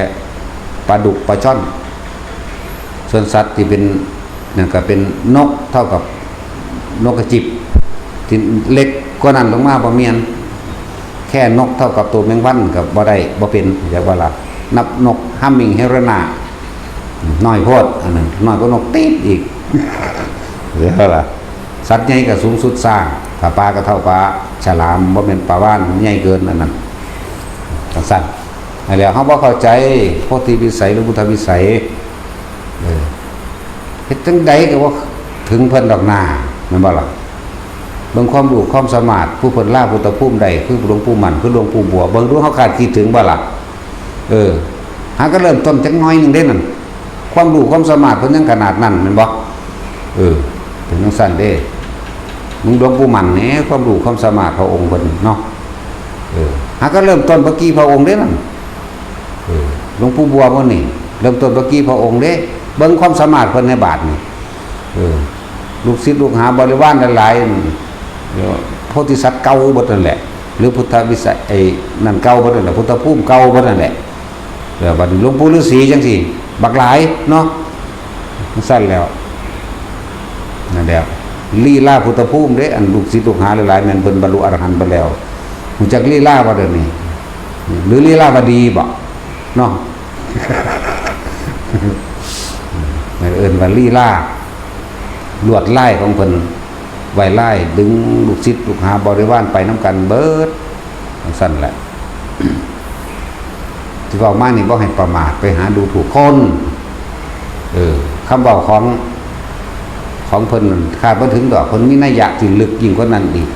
A: ปลาดุกปลาช่อนส่วนสัตว์ที่เป็นนั่นก็เป็นนกเท่ากับนกกระจิบที่เล็กกว่านั้นลงมาบ่เมียนแค่นกเท่ากับตัวแมงวันกับบ่ได้บ่เป็นอย่างว่าล่ะนับนกฮัมมิงเฮรนาน้อยโพดอันนั้นน้อยกว่านกตีดอีกหรือว่าล่ะสัตว์ใหญ่ก็สูงสุดสร้างถ้าปลาก็เท่าปลาฉลามบ่แม่นปลาว่านใหญ่เกินอันนั้นสั้นๆแล้วเฮาบ่เข้าใจโพธิวิสัยหรือพุทธวิสัยเฮ็ดจังใดก็ว่าถึงเพิ่นดอกหน้าแม่นบ่ล่ะเบิ่งความรู้ความสามารถผู้เพิ่นล่าพุทธภูมิได้คือหลวงปู่มั่นคือหลวงปู่บัวเบิ่งดูเฮาคาดคิดถึงบ่ล่ะหาก็เริ่มต้นจักหน่อยนึงเด้นั่นความรู้ความสามารถเพิ่นยังขนาดนั้นแม่นบ่เป็นจังซั่นเด้มึงหลวงปู่มั่นแหน่ความรู้ความสามารถพระองค์เพิ่นเนาะหาก็เริ่มต้นเมื่อกี้พระองค์เด้นั่นหลวงปู่บัวเพิ่นนี่เริ่มต้นเมื่อกี้พระองค์เด้เบิ่งความสามารถเพิ่นในบาทนี่ลูกศิษย์ลูกหาบริวารหลายๆโพธิสัตว์เก่าเบิดนั่นแหละหรือพุทธวิสัยนั่นเก่าเบิดนั่นแหละพุทธภูมิเก่าเบิดนั่นแหละแล้วบัดหลวงปู่ฤาษีจังซี่บักหลายเนาะสั้นแล้วนั่นแหละลีลาพุทธภูมิเด้อันลูกศิษย์ลูกหาหลายๆแม่นเพิ่นบรรลุอรหันต์ไปแล้วรู้จักลีลาบ่เด้อนี่ หรือลีลาวดีบ่เนาะไม่เอิ้นว่าลีลาลวดไล่ของเพิ่นไว้ไล่ดึงลูกศิษย์ลูกหาบริวารไปน้ำกันเบิดสั่นแหละที่บอกมานี่บ่ให้ประมาทไปหาดูถูกคนคำบอกของเพิ่นคาดบ่ถึงดอกเพิ่นมีนัยยะที่ลึกยิ่งกว่านั้นอีก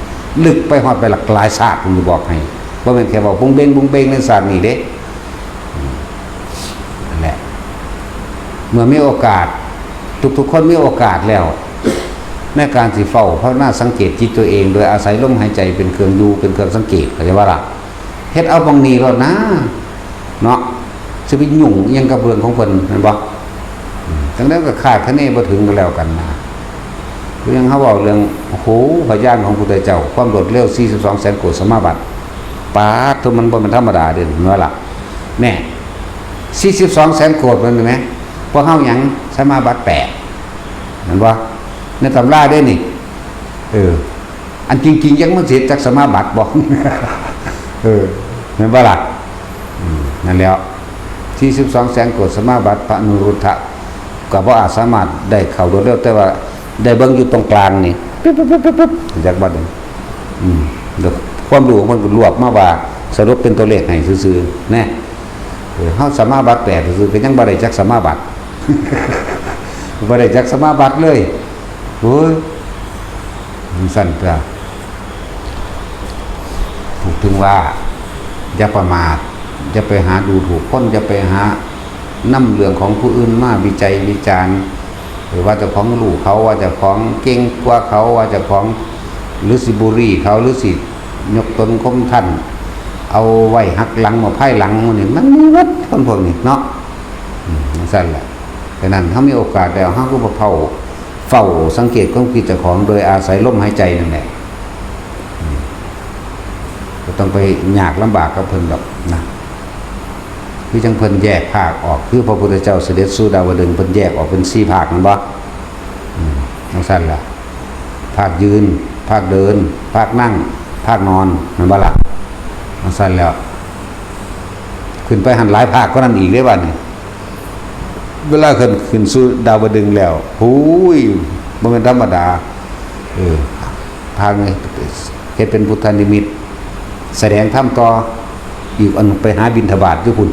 A: ลึกไปฮอดไปหลักหลายศาสตร์ผมจะบอกให้บ่แม่นแค่บอกบุ้งเบงในศาสตร์นี่เด้นั่นแหละเมื่อมีโอกาสทุกคนมีโอกาสแล้วในการสิเฝ้าภาวนาสังเกตจิตตัวเองโดยอาศัยลมหายใจเป็นเครื่องดูเป็นเครื่องสังเกตเข้าใจว่าล่ะเฮ็ดเอาบางนี้แล้วนะเนาะสิไปยุ่งยังกับเรื่องของเพิ่นแม่นบ่ทั้งนั้นก็คาดคะเนบ่ถึงกันแล้วกันนะเรื่องเขาบอกเรื่องโอ้โหพยานของพุทธเจ้าความรวดเร็ว42แสนโกฏสมาบัติปาดทุมันบ่เป็นธรรมดาเด้อเนาะล่ะแน่42แสนโกฏมันมั้ยพวกเฮาหยังสมาบัติ8นั่นบ่ในตำราได้นี่อันจริงๆยังมันเสียจากสมาบัติบอกนั่นว่าล่ะนั่นแล้ว42แสนโกฏสมาบัติพระนุรุทธะก็บ่อาจสามารถได้เข้าโดยเร็วแต่ว่าได้เบิ่งอยู่ตรงกลางนี่ปึ๊บจากบัดนี้ความรู้ของมันก็รวบมาว่าสรุปเป็นตัวเลขให้ซื่อๆแน่เฮาสมาบัติ8ซื่อๆก็ยังบ่ได้จักสมาบัติบ่ได้จักสมาบัติเลยโอ้ยสั่นจ้ะถูกถึงว่าอย่าประมาทอย่าไปหาดูถูกคนอย่าไปหานำเรื่องของผู้อื่นมาวิจัยวิจารณ์หรือว่าเจ้าของรู้เขาว่าเจ้าของเก่งกว่าเขาว่าเจ้าของหรือสิบุรีเขาหรือสิยกตนข่มท่านเอาไว้หักหลังมาไพ่หลังนี่มันมีวัดคนพวกนี้เนาะสั่นแหละแต่นั้นถ้ามีโอกาสแล้วเฮาก็บ่เฝ้าสังเกตความคิดเจ้าของโดยอาศัยลมหายใจนั่นแหละก็ต้องไปยากลำบากกับเพิ่นดอกนะคือจังเพิ่นแยกภาคออกคือพระพุทธเจ้าเสด็จสู่ดาวดึงส์เพิ่นแยกออกเป็น4ภาคนั่นบ่จังซั่นล่ะภาคยืนภาคเดินภาคนั่งภาคนอนนั่นบ่ล่ะจังซั่นแล้วขึ้นไปหันหลายภาคก็นั่นอีกเด้บัดนี้เวลาขึ้นสู่ดาวดึงส์แล้วหูยบ่แม่นธรรมดาภาคนี้เฮ็ดเป็นพุทธนิมิตแสดงธรรมต่ออีกอันไปหาบิณฑบาตอยู่พุ่น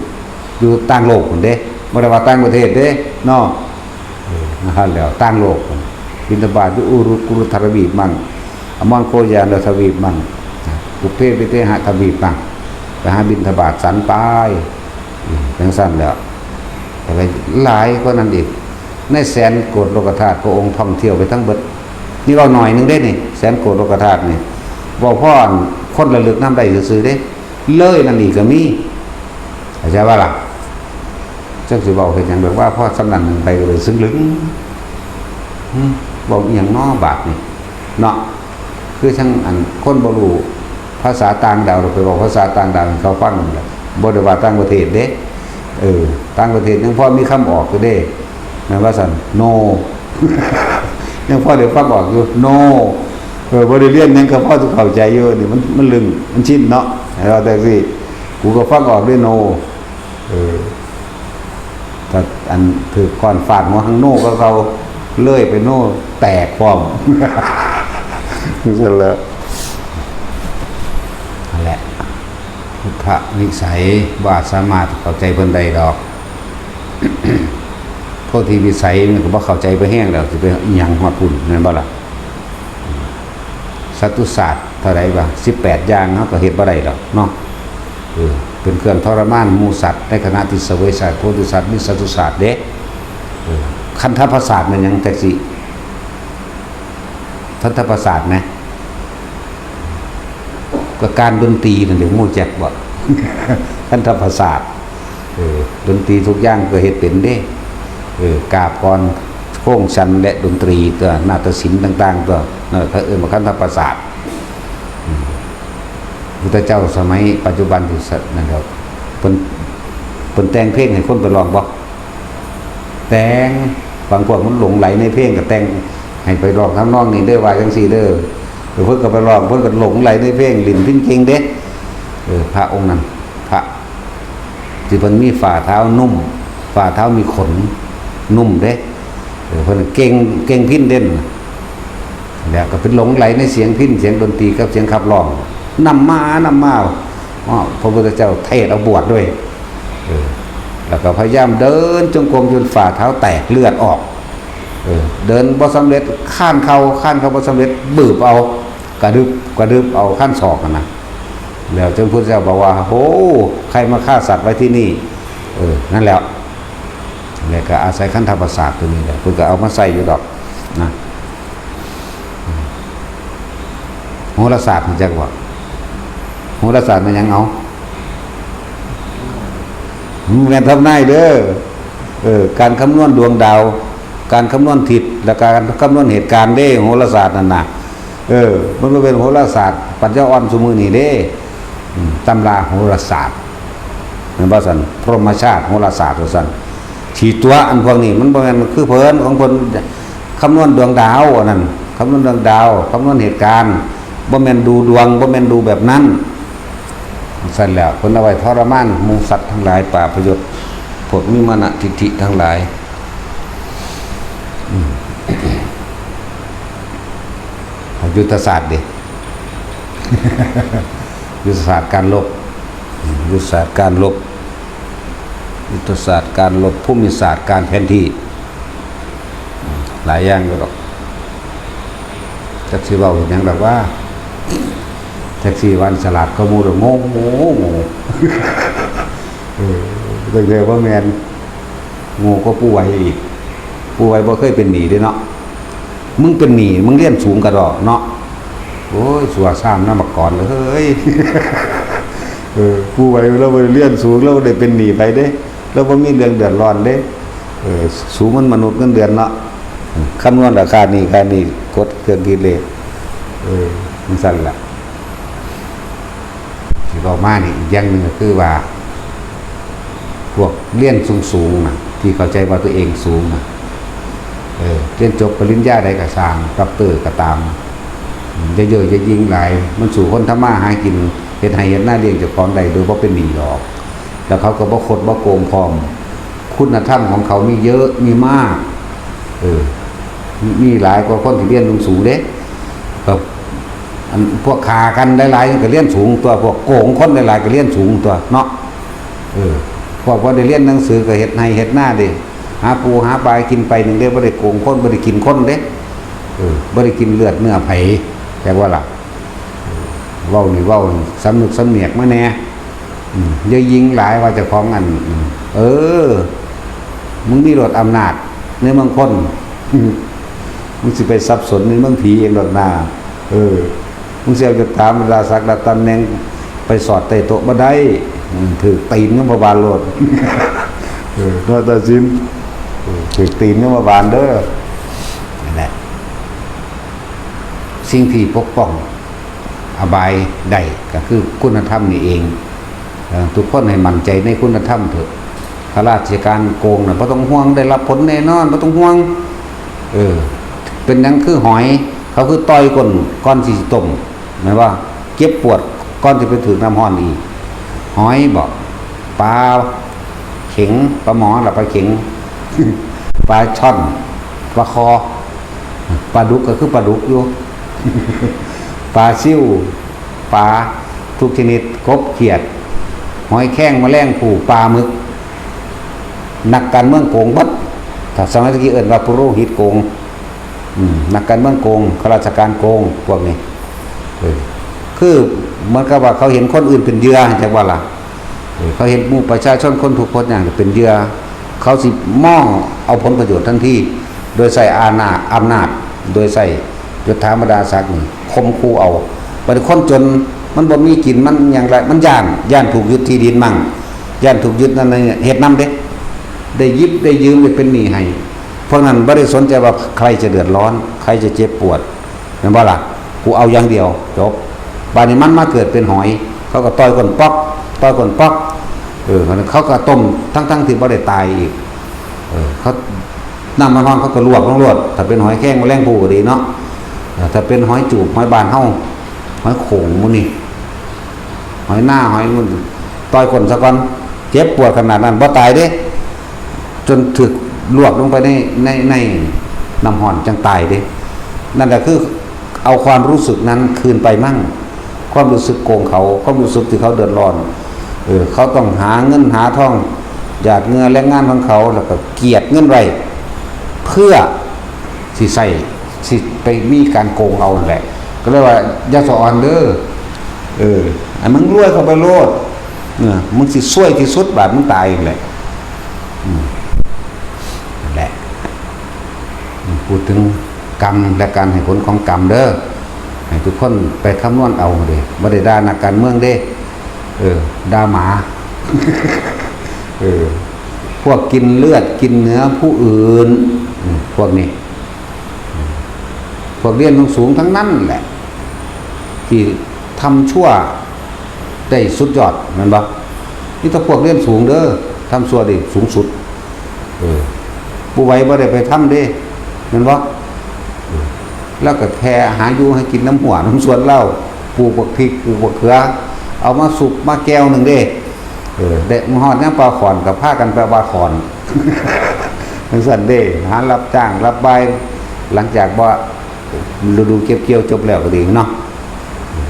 A: อยู่ต่างโลกพุ่นเด้บ่ได้ว่าต่างประเทศเด้เนาะนั่นแล้วต่างโลกบิณฑบาตอยู่อุรุกุรุทรวีปมั่งอมังโคยานทวีปมั่งปุเพปิเตหะทวีปมั่งไปหาบิณฑบาตสันปายจังซั่นแล้วแต่ไปหลายกว่านั้นอีกในแสนโกฏโลกธาตุพระองค์ท่องเที่ยวไปทั้งเบิดนี่เราหน่อยนึงเด้นี่แสนโกฏโลกธาตุนี่บ่พอคนระลึกนำได้ซื่อๆเด้เลยนั่นอีกก็มีเข้าใจว่าล่ะจังสิเว้าเฮ็ดหยังแบบว่าพอสำนักนึงไปเลยซึ้งลึงเว้าอีหยังน้อบาดนี่เนาะคือทั้งอันคนบ่รู้ภาษาต่างดาวไปบอกภาษาต่างดาวเขาฟังนั่นแหละบ่ได้ว่าต่างประเทศเด้ต่างประเทศยังพอมีคำออกอยู่เด้แม่นว่าซั่น no ยังพอได้ฟังออกอยู่ no บ่ได้เรียนหยังก็พอสิเข้าใจอยู่นี่มันลึงมันชินเนาะว่าแต่สิกูก็ฟังออกด้วย no แต่อันถือก่อนฟาดหัวข้างโน่ก็เขาเลื่อยไปโน่แตกพร้อมนั่นแหละนั่นแหละพุทธวิสัยว่าสามารถเข้าใจเพิ่นใดดอกโพธิวิสัยมันก็บ่เข้าใจไปแห้งแล้วสิไปอิหยังฮอดพุ่นแม่นบ่ล่ะสัตตุศาสตร์เท่าใดบ่18อย่างเฮาก็เฮ็ดบ่ได้ดอกเนาะเป็นเครื่องทรมานหมู่สัตว์ในขณะที่เสวยสัตว์โพธิสัตว์มีสัตตุศาสตร์เด้คันธประสาทมันยังแต่สิคันธประสาทนะก็การดนตรีนั่นแหละหมู่จักบ่คันธประสาทดนตรีทุกอย่างก็เฮ็ดเป็นเด้กาบกรโค้งชันและดนตรีตัวนาฏศิลป์ต่างๆตัวนั่นเขาว่าคันธประสาทพุทธเจ้าสมัยปัจจุบันที่นั่นครับเพิ่นแต่งเพลงให้คนไปร้องบ่แต่งบางพวกมันหลงไหลในเพลงก็แต่งให้ไปร้องทำนองนี้เด้อว่าจังซี่เด้อเพิ่นก็ไปร้องเพิ่นก็หลงไหลในเพลงลิ้นพิ้นเก่งเด้พระองค์นั้นพระ ที่เพิ่นมีฝ่าเท้านุ่มฝ่าเท้ามีขนนุ่มเด้เพิ่นเก่งพิณเด่นแล้วก็เป็นหลงไหลในเสียงพิณเสียงดนตรีกับเสียงขับร้องนำมาพระพุทธเจ้าเทศเอาบวชด้วยแล้วก็พยายามเดินจงกรมจนฝ่าเท้าแตกเลือดออกเดินบ่สำเร็จข้านเขาบ่สำเร็จบืบเอากระดึบเอาขั้นศอกนะแล้วจนพุทธเจ้าบอกว่าโอ้ใครมาฆ่าสัตว์ไว้ที่นี่นั่นแหละแล้วก็อาศัยขันธประสาทตัวนี้แหละเพิ่นก็เอามาใส่อยู่ดอกนะโหราศาสตร์มันจักว่าโหราศาสตร์มันยังเอาแม่นทำนายเด้อการคำนวณดวงดาวการคำนวณทิศและการคำนวณเหตุการณ์เด้โหราศาสตร์นั่นน่ะมันก็เป็นโหราศาสตร์ปัญญาอ่อนสมือนี่เด้ตำราโหราศาสตร์นั่นว่าซั่นพรหมชาติโหราศาสตร์ว่าซั่นฉีตัวอันพวกนี้มันบ่แม่นคือเพิ่นของเพิ่นคำนวณดวงดาวอันนั้นคำนวณดวงดาวคำนวณเหตุการณ์บ่แม่นดูดวงบ่แม่นดูแบบนั้นซั่นแล้วเพิ่นเอาไว้ทรมานหมู่สัตว์ทั้งหลายป่าประโยชน์พวกมีมานะทิฏฐิทั้งหลายยุทธศาสตร์ดิ ยุทธศาสตร์การลบยุทธศาสตร์การลบยุทธศาสตร์การลบภูมิศาสตร์การแผนที่หลายอย่างก็ดอกจักสิเว้าหยังดอกว่าแท็กซี่วันสลัดก็มูดโง่ตั้งแต่ว่าแม่นโง่ก็ผู้ไวอีกผู้ไวบ่เคยเป็นหนีเด้เนาะมึงเป็นหนีมึงเรียนสูงกระดอกเนาะโอ้ยสัวซ้ำน้ำมาก่อนเลยเฮ้ยผู้ไวเราไปเรียนสูงเราได้เป็นหนีไปเด้เราบ่มีเรื่องเดือดร้อนเด้สูงมันมนุษย์เงินเดือนเนาะคำนวณราคานี้กดเครื่องคิดเลขมันสั่นล่ะที่เรามานี่อีกอย่างหนึ่งก็คือว่าพวกเรียนสูงนะที่เข้าใจว่าตัวเองสูงนะเรียนจบปริญญาใดก็สร้างด็อกเตอร์ก็ตามจะเยอะจะยิ่งหลายมันสู่คนทำมาหากินเฮ็ดให้เฮ็ดหน้าเลี้ยงเจ้าของได้โดยบ่เป็นหนี้หรอกแล้วเขาก็บ่คดบ่โกงพร้อมคุณธรรมของเขามีเยอะมีมากมีหลายกว่าคนที่เรียนสูงเด้ครับอันพวกขากันหลายๆก็เรียนสูงตัวพวกโกงคนหลายๆก็เรียนสูงตัวเนาะพวกบ่ได้เรียนหนังสือก็เฮ็ดให้เฮ็ดหน้าเด้หาปูหาปลากินไปนึงเด้บ่ได้โกงคนบ่ได้กินคนเด้บ่ได้กินเลือดเนื้อไผแต่ว่าล่ะเว้านี่เว้าสำนึกสำเนียกมาแน่อย่ายิงหลายว่าเจ้าของอันมึงมีรถอำนาจในเมืองคนมึงสิไปสับสนในเมืองผีเองดอกหน้ามึงเสียจะถามดาศักดิ์ตำแหน่งไปสอดใต้โต๊ะบ่ได้ถือตีนก็มาบานโลดน่าตาซิมถือตีนก็มาบานเด้อนั่นแหละสิ่งที่ปกป้องอบายได้ก็คือคุณธรรมนี่เองทุกคนให้มั่นใจในคุณธรรมเถอะข้าราชการโกงน่ะบ่ต้องห่วงได้รับผลแน่นอนบ่ต้องห่วงเป็นหยังคือหอยเขาคือต่อยก้อนสิต้มหมายว่าเจ็บปวดก้อนที่ไปถึงน้ำห้อนอีกหอยบอกปลาเข็งปลาหมอหรือปลาเข็ง ปลาช่อนปลาคอปลาดุกก็คือปลาดุกอยู่ ปลาซิ่วปลาทุกชนิดกบเขียดหอยแข้งแมลงผู่ปลาหมึกนักการเมืองโกงบัดถ้าสมัยตะกี้เอิ้นว่าปุโรหิตโกงนักการเมืองโกงข้าราชการโกงพวกนี้คือเหมือนกับว่าเขาเห็นคนอื่นเป็นเหยื่อจังว่าล่ะเขาเห็นหมู่ประชาชนคนถูกคนอย่างเป็นเหยื่อเขาสิมองเอาผลประโยชน์ทันทีโดยใส่อำนาจโดยใส่ยศถาบรรดาศักดิ์นี่คมคู่เอาบัดคนจนมันบ่มีกินมันอย่างไรมันย่านถูกยึดที่ดินมั่งย่านถูกยึดนั่นเฮ็ดนำเด้ได้ยิบได้ยืมได้เป็นหนี้ให้เพราะนั้นบ่ได้สนใจว่าใครจะเดือดร้อนใครจะเจ็บปวดแม่นบ่ล่ะกูเอาอย่างเดียวจบบัดนี้มันมาเกิดเป็นหอยเขาก็ต่อยคนป๊อกเขาก็ต้มทั้งที่บ่ได้ตายอีกเขาน้ำมันร้อนเขาก็ลวกถ้าเป็นหอยแข้งแมลงภู่ก็ดีเนาะถ้าเป็นหอยจูบหอยบานเฮาหอยโข่งมื้อนี้หอยหน้าหอยมันต่อยคนซะก่อน เจ็บปวดขนาดนั้นบ่ตายเด้จนถึกลวกลงไปในน้ำห่อนจังตายเด้นั่นแหละคือเอาความรู้สึกนั้นคืนไปมั่งความรู้สึกโกงเขาความรู้สึกที่เขาเดือดร้อนเขาต้องหาเงินหาทองหยาดเหงื่อแรงงานของเขาแล้วก็เกียรติเงินไว้เพื่อสิใส่สิไปมีการโกงเอาแหละก็เรียกว่าอย่าสอนเด้ออันมึงรวยเข้าไปโลดมึงสิซวยที่สุดบาดมึงตายเองแหละนั่นแหละพูดถึงกรรมและการให้ผลของกรรมเด้อให้ทุกคนไปคำนวณเอาเด้บ่ได้ด่านักการเมืองเด้ด่าหมา พวกกินเลือดกินเนื้อผู้อื่นพวกนี้พวกเรียนสูงทั้งนั้นแหละที่ทำชั่วได้สุดยอดนั่นบ่นี่ถ้าพวกเรียนสูงเด้อทำชั่วได้สูงสุดผู้ไว้บ่ได้ไปทำเด้นั่นบ่แล้วก็แค่หาอยู่ให้กินน้ำหัวน้ำสวนเหล้าปลูกบักพริกปลูกบักเขือเอามาสุกมาแก้วหนึ่งเด้เด็กมหอดเนี่ยปลาขอนกับผ้ากันแปลว่าขอนทั้งส่วนเด้หารับจ้างรับใบหลังจากว่าฤดูเก็บเกี่ยวจบแล้วก็ดีเนาะ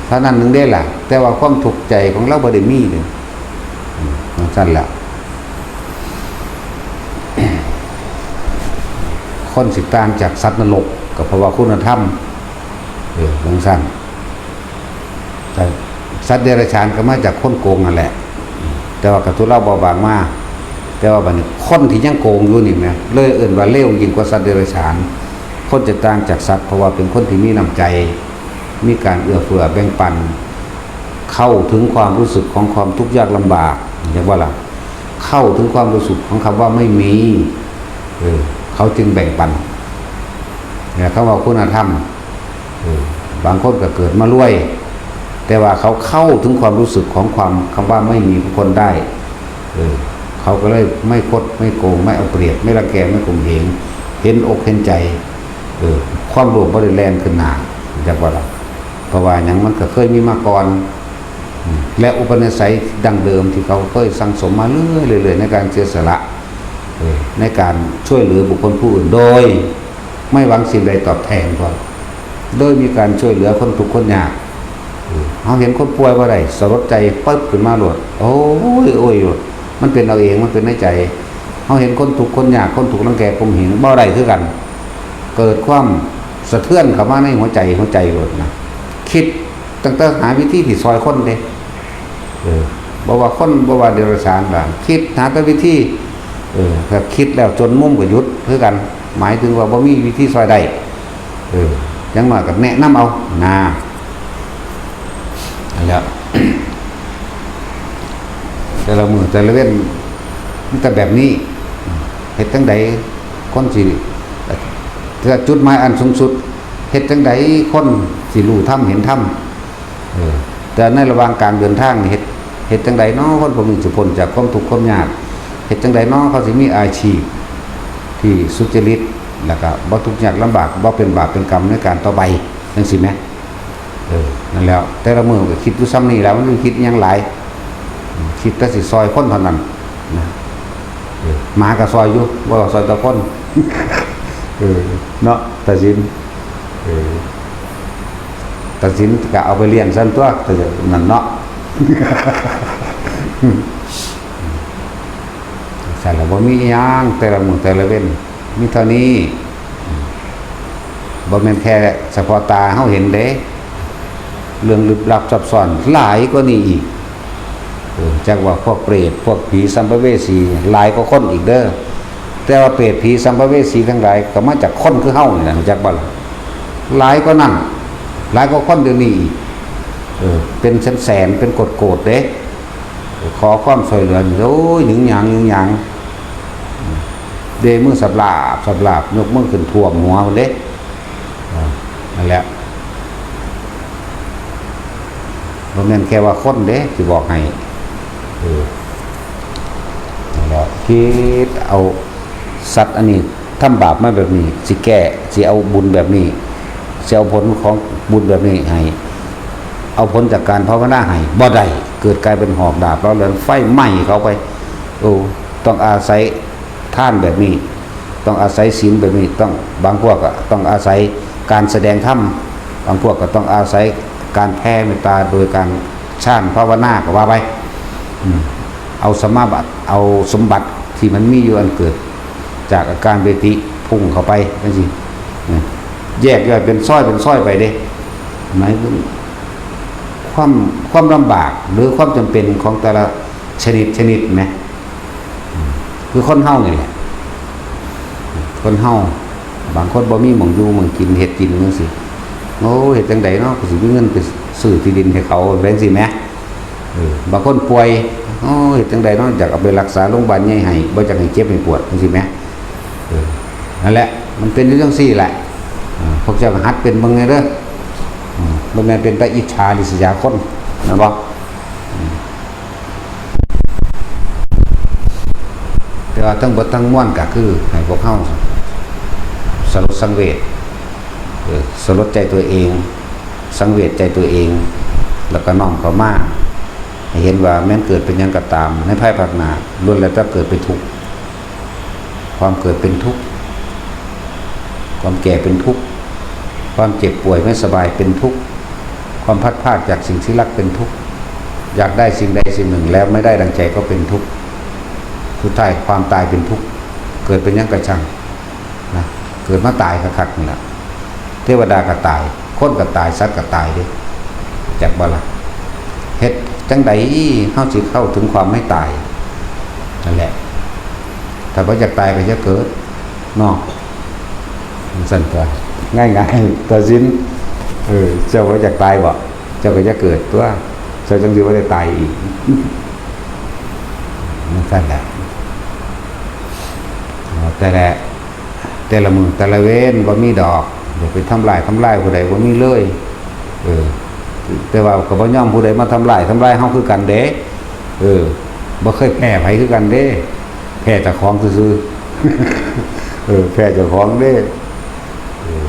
A: เท่านั้นหนึ่งได้ล่ะแต่ว่าความถูกใจของเราบ่ได้มีเลยสั้นแล้วคนสิต่างจากสัตว์นรกก็เพราะว่าคุณธรรมสั้นแต่สัตว์เดรัจฉานก็มาจากคนโกงนั่นแหละแต่ว่ากระทุเราเบาบางมากแต่ว่าบัดนี้คนที่ยังโกงอยู่นี่นะเลยเอื่นว่าเลวยิ่งกว่าสัตว์เดรัจฉานคนจะต่างจากสัตว์เพราะว่าเป็นคนที่มีน้ำใจมีการเอื้อเฟื้อแบ่งปันเข้าถึงความรู้สึกของความทุกข์ยากลำบากอย่างว่าล่ะเข้าถึงความรู้สึกของคำว่าไม่มีเขาจึงแบ่งปันเนี่ยเขาว่าคุณธรรมบางคนก็เกิดมารวยแต่ว่าเขาเข้าถึงความรู้สึกของความคำว่าไม่มีผู้คนได้เขาก็เลยไม่คดไม่โกงไม่เอาเปรียบไม่รังแกไม่ข่มเหงเห็นอกเห็นใจความโลภบ่ได้แรงขึ้นหนาจากว่าล่ะเพราะว่าอย่างมันก็เคยมีมาก่อนและอุปนิสัยดั้งเดิมที่เขาเคยสั่งสมมาเรื่อยๆในการเสียสละในการช่วยเหลือบุคคลผู้อื่นโดยไม่หวังสิ่งใดตอบแทนก่อนโดยมีการช่วยเหลือคนทุกข์คนยากเขาเห็นคนป่วยว่าไรสลดใจปึ๊บขึ้นมาหลดโอ้ยหลดมันเป็นเราเองมันเป็นในใจเขาเห็นคนทุกข์คนยากคนถูกรังแกข่มเหงบ่ได้คือกันเกิดความสะเทือนเข้ามาในหัวใจหลดนะคิดตั้งแต่หาวิธีที่ซอยคนเด้บอกว่าคนบอกว่าเดรัจฉานบ้างคิดหาแต่วิธีถ้าคิดแล้วจนมุ่งกับยุดคือกันหมายถึงว่าบ่มีวิธีซอยใดยังมากับแนะนำเอาแล้วแต่ละมือแต่ละเว้นมันแต่แบบนี้เฮ็ดจังใดคนสิถ้าจุดหมายอันสูงสุดเฮ็ดจังใดคนสิรู้ธรรมเห็นธรรมแต่ในระหว่างการเดินทางนี่เฮ็ดจังใดเนาะคนพวกนี้สิพ้นจากความทุกข์ความยากเฮ็ดจังใดเนาะเขาสิมีอาชีพที่สุจริตแล้วก็บ่ทุกข์ยากลำบากบ่เป็นบาปเป็นกรรมในการต่อไปจังซี่แหมนั่นแล้วแต่ละมื้อก็คิดอยู่ซ้ำนี่แล้วมันคิดหยังหลายคิดแต่สิซอยคนเท่านั้นนะหมาก็ซอยอยู่บ่ซอยแต่คนเนาะตัดสินก็เอาไปเลี้ยงซั่นตัวแต่นั่นเนาะแต่ละบ่มีหยังแต่ละมื้อแต่ละเว้นมีเท่านี้บ่แม่นแค่เฉพาะตาเฮาเห็นเด้เรื่องลึกลับซับซ้อนหลายกว่านี้อีกจักว่าพวกเปรตพวกผีสัมภเวสีหลายกว่าคนอีกเด้อแต่ว่าเปรตผีสัมภเวสีทั้งหลายก็มาจากคนคือเฮานี่ล่ะจักบ่ล่ะหลายกว่านั้นหลายกว่าคนเดี๋ยวนี้อีกเป็นแสนๆเป็นโกดๆเด้ขอความช่วยเหลือโอ้ยหยังเดมือสับลาบยกมือขึ้นท่วมหัวคนเด้นั่นแหละบ่แม่นแค่ว่าคนเด้สิบอกให้นั่นแหละคิดเอาสัตว์อันนี้ทำบาปมาแบบนี้สิแก้สิเอาบุญแบบนี้สิเอาผลของบุญแบบนี้ให้เอาผลจากการภาวนาให้บ่ได้เกิดกลายเป็นหอกดาบแล้วเรือนไฟไหม้เขาไป โอ้ต้องอาศัยท่านแบบนี้ต้องอาศัยศีลแบบนี้ต้องบางพวกก็ต้องอาศัยการแสดงธรรมบางพวกก็ต้องอาศัยการแผ่เมตตาโดยการช่างภาวนาก็ว่าไปเอาสมาบัติเอาสมบัติที่มันมีอยู่อันเกิดจากอาการเวทีพุ่งเข้าไปนั่นสิแยกย่อยเป็นซ้อยไปเด้หมายถึงความลำบากหรือความจำเป็นของแต่ละชนิดไหมคือคนเฮานี่แหละคนเฮาบางคนบ่มีหม่องอยู่หม่องกินเฮ็ดกินจังซี่โอ้เฮ็ดจังไดเนาะก็สิมีเงินไปซื้อที่ดินให้เขาแม่นสิแหมบางคนป่วยโอ้เฮ็ดจังไดเนาะอยากเอาไปรักษาโรงพยาบาลใหญ่ให้บ่อยากให้เจ็บให้ปวดจังซี่แหมนั่นแหละมันเป็นอยู่จังซี่แหละพวกเจ้าก็หัดเป็นเบิ่งไงเด้อบ่แม่นเป็นตาอิจฉาริษยาคนนั่นบ่แต่ว่าทั้งหมดทั้งมวลก็คือให้พวกเฮาสลดสังเวชสลดใจตัวเองสังเวชใจตัวเองแล้วก็น้อมเข้ามาให้เห็นว่าแม้นเกิดเป็นหยังก็ตามในภายภาคหน้าล้วนแล้วจะเกิดเป็นทุกข์ความเกิดเป็นทุกข์ความแก่เป็นทุกข์ความเจ็บป่วยไม่สบายเป็นทุกข์ความพัดพลาดจากสิ่งที่รักเป็นทุกข์อยากได้สิ่งใดสิ่งหนึ่งแล้วไม่ได้ดังใจก็เป็นทุกข์สุดท้ายความตายเป็นทุกข์เกิดเป็นหยังกระชังนะเกิดมาตายคักๆนี่แหละเทวดาก็ตายคนก็ตายสัตว์ก็ตายดิจากบ่ล่ะเฮ็ดจังใดเฮาสิเข้าถึงความไม่ตายนั่นแหละถ้าบ่อยากตายก็จะเกิดเนาะสั่นตัวง่ายๆตัวสิ้นเจ้าบ่อยากตายบ่เจ้าก็จะเกิดตัวเจ้าจังสิบ่ได้ตายอีกนั่นสั่นแหละแต่ละมือแต่ละเว้นบ่มีดอกอย่าไปทำลายผู้ใดบ่มีเลยแต่ว่าก็บ่ยอมผู้ใดมาทำลายเฮาคือกันเด้บ่เคยแพ้ไผคือกันเด้แพ้เจ้าของซื่อๆแพ้เจ้าของเด้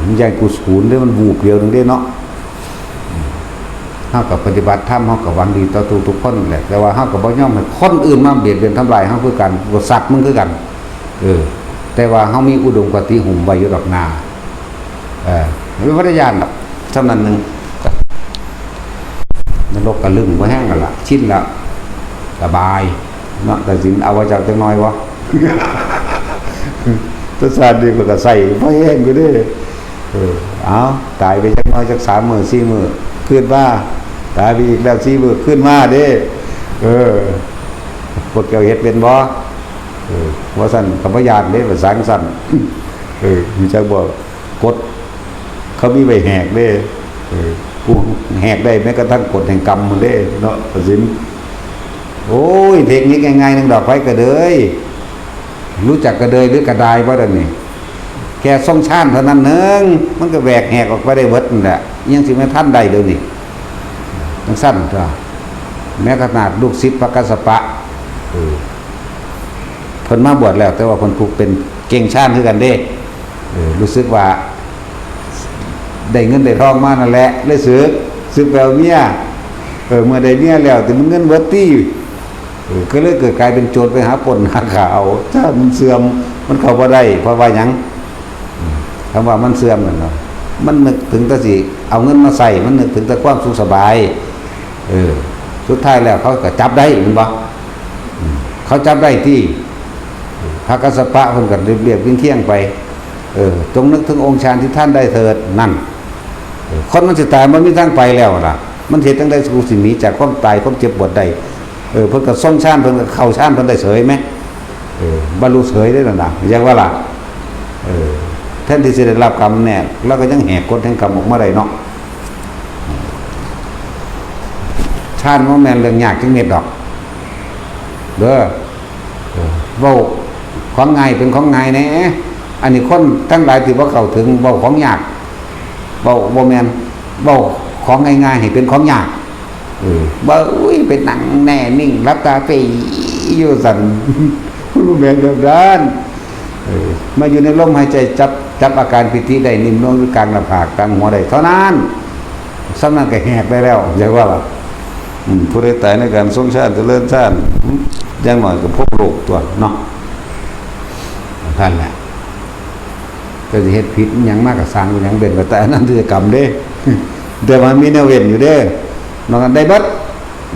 A: มันใหญ่กุศลเด้มันวูบเดียวนึงเด้เนาะเฮาก็ปฏิบัติธรรมเฮาก็หวังดีต่อทุกคนแหละแต่ว่าเฮาก็บ่ยอมให้คนอื่นมาเบียดเบียนทำลายเฮาคือกันบ่สัตว์มึงคือกันแต่ว่าเฮามีอุดมคติหุ่มไว้อยู่ดอกนาไม่พระญาณหรอกสำนันหนึ่งนรกกระลึงบ่แห้งกันละชิ้นละสบายเนาะแต่สินเอาไว้จากจังน้อยวะตัวสารดีกว่าก็ใส่บ่แห้งอยู่เด้เอาตายไปจักน้อยจัก3 มื้อ4 มื้อขึ้นมาตายไปอีกแล้ว4 มื้อขึ้นมาเด้พวกเจ้าเฮ็ดเป็นบ่ว่าสั่นกับพยานเด้ว่าสังสั่นมีจักบ่กดเขามีไว้แหกเด้กูแหกได้แม้กระทั่งกฎแห่งกรรมมันเด้เนาะสินโอ้ยเทคนิคง่ายๆนึงดอกไฟกระเดยรู้จักกระเดยหรือกระดายบ่ดังนี้แค่ส่งชานเท่านั้นนึงมันก็แหวกแหกออกไปได้เบิดนั่นแหละยังสิไม่ทันได้เดี๋ยวนี้ต้องสั้นตัวแม้ขนาดลูกศิษย์พระกัสสปะเพิ่นมาบวชแล้วแต่ว่าเพิ่นถูกเป็นเก่งชาญคือกันเด้รู้สึกว่าได้เงินได้ทองมานั่นแหละเลยสึกแปลเมียเมื่อได้เมียแล้วแต่มันเงินเบิดตี้ก็เลยเกิดกลายเป็นโจรไปหาปล้นหาข่าวถ้ามันเสื่อมมันเข้าบ่ได้เพราะว่าหยังคำว่ามันเสื่อมนั่นเนาะมันนึกถึงแต่สิเอาเงินมาใส่มันนึกถึงแต่ความสุขสบายสุดท้ายแล้วเขาก็จับได้เห็นบ่เขาจับได้ที่พระกัสสปะเพิ่นก็เรียบๆเคียงๆไปจงนึกถึงองค์ฌานที่ท่านได้เถิดนั่นคนมันสิตายมันมีทางไปแล้วล่ะมันเฮ็ดจังได๋สู่สิหนีจากความตายความเจ็บปวดได้เพิ่นก็ส่งฌานเพิ่นก็เข้าฌานเพิ่นได้เสยมั้ยบรรลุเสยได้นั่นน่ะอย่างว่าล่ะแทนที่สิได้รับกรรมแน่แล้วก็ยังแหกกฎแห่งกรรมออกมาได้เนาะฌานบ่แม่นเรื่องยากจังเม็ดดอกเด้อเว้าของง่ายเป็นของง่ายแน่อันนี้คนทั้งหลายที่บ่เข้าถึงเว้าของยากเว้าบ่แม่นเว้าของง่ายๆให้เป็นของยากบ่อุ้ยเป็นหนังแน่นิ่งรับตาไปอยู่สั่นบ่แม่นแบบนั้นมาอยู่ในลมหายใจจับอาการปิติได้นิ่มนวลอยู่กลางหน้าผากกลางหัวได้เท่านั้นสำนั้นก็แหกได้แล้วเรียกว่าล่ะ ผู้ใดตายในการทรงชาติเจริญชาติอย่างหน่อยก็พบโลกตัวเนาะท่านแหละก็จะเฮ็ดผิดหยังมากกับสร้างหยังเด่นกับแต่อันนั้นคือกรรมเด้แต่มันมีแนวเว้นอยู่เด้นอกนั้นได้เบิด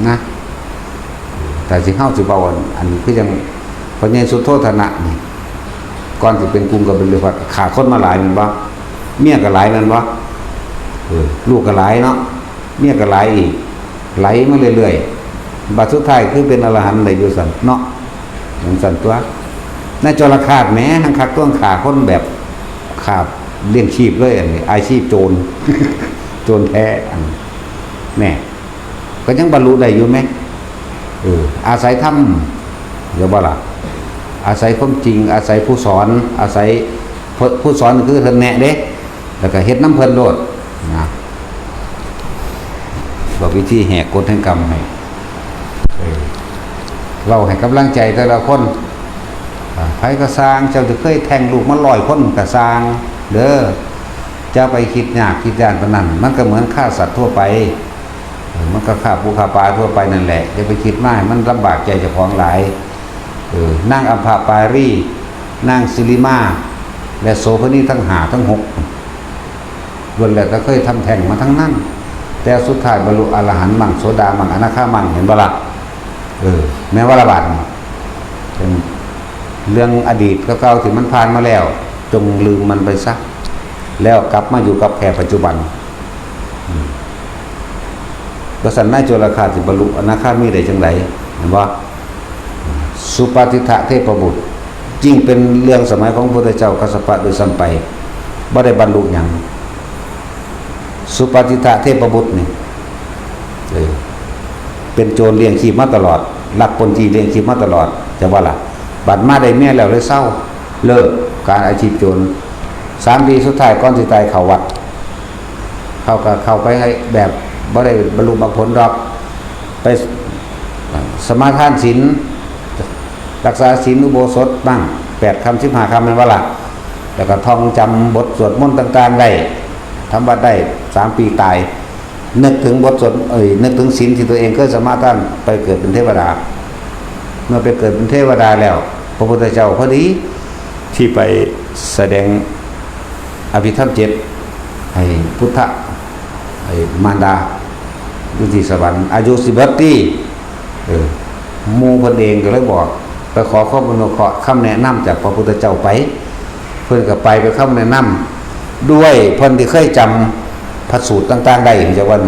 A: นะแต่สิเข้าสิเบาอันนี้คือยังพระเยซูโทษนะนี่ก่อนสิเป็นกรุงกับเป็นเรือขาคนมาหลายแม่นบ่เมียก็หลายแม่นบ่ลูกก็หลายเนาะเมียก็หลายอีกไหลมาเรื่อยๆบัดสุดท้ายคือเป็นอรหันต์ได้อยู่ซั่นเนาะเหมือนซั่นตัวในจรคาดแม้หังคักต้องขาคนแบบขาบเลี้ยงชีพเลยอันนี้อาชีพโจร โจรแท้อันแน่ก็ยังบรรลุได้อยู่ไหมอาศัยธรรมเดี๋ยวบ่ล่ะอาศัยความจริงอาศัยผู้สอนอาศัยผู้สอนคือเพิ่นแนะเด้แล้วก็เฮ็ดน้ำเพิ่นโลดนะบอกวิธีแหกกฎแห่งกรรมให้เราให้กำลังใจแต่ละคนไผก็สร้างเจ้าจะเคยแทงลูกมัน100คนก็สร้างเด้อจะไปคิดยากคิดยากปานนั้นมันก็เหมือนฆ่าสัตว์ทั่วไปมันก็ฆ่าปูฆ่าปลาทั่วไปนั่นแหละอย่าไปคิดมากมันลำบากใจเจ้าของหลายนางอัมพาปารีนางสิริมาและโสภณีทั้ง5ทั้ง6ล้วนแล้วก็เคยทำแท้งมาทั้งนั้นแต่สุดท้ายบรรลุอรหันต์มั่งโสดามั่งอนาคามั่งเห็นบ่ล่ะแม้ว่าระบาดเป็นเรื่องอดีตเก่าๆที่มันผ่านมาแล้วจงลืมมันไปซะแล้วกลับมาอยู่กับแค่ปัจจุบันกษัตริย์นายโจรคาสิบรรลุอนาคามีได้จังไดเห็นบ่สุปฏิทะเทพบุตรจริงเป็นเรื่องสมัยของพระพุทธเจ้ากัสสปะโดยซ้ำไปบ่ได้บรรลุหยังสุปฏิทะเทพบุตรนี่เป็นโจรเลี้ยงชีพมาตลอดลักปนจีเลี้ยงชีพมาตลอดจะว่าล่ะบัดมาได้เมียแล้วเลยเศร้าเลิกการอาชีพโจร3 ปีสุดท้ายก่อนสิตายเข้าวัดเข้าไปให้แบบบ่ได้บรรลุมรรคผลดอกไปสมาทานศีลรักษาศีลอุโบสถบ้าง8 คำ 15 คำนั่นว่าล่ะแล้วก็ท่องจำบทสวดมนต์ต่างๆได้ทำวัดได้3 ปีตายนึกถึงบทสวดนึกถึงศีลที่ตัวเองเคยสมาทานไปเกิดเป็นเทวดาเมื่อไปเกิดเป็นเทวดาแล้วพระพุทธเจ้าพอดีที่ไปแสดงอภิธรรม7ให้พุทธมารดาอยู่ที่สวรรค์อายุ11 ปีหมู่เพิ่นเองก็เลยบอกไปขอข้อมูลคำแนะนำจากพระพุทธเจ้าไปเพิ่นก็ไปคำแนะนำด้วยเพิ่นที่เคยจำพระสูตรต่างๆได้จากวัน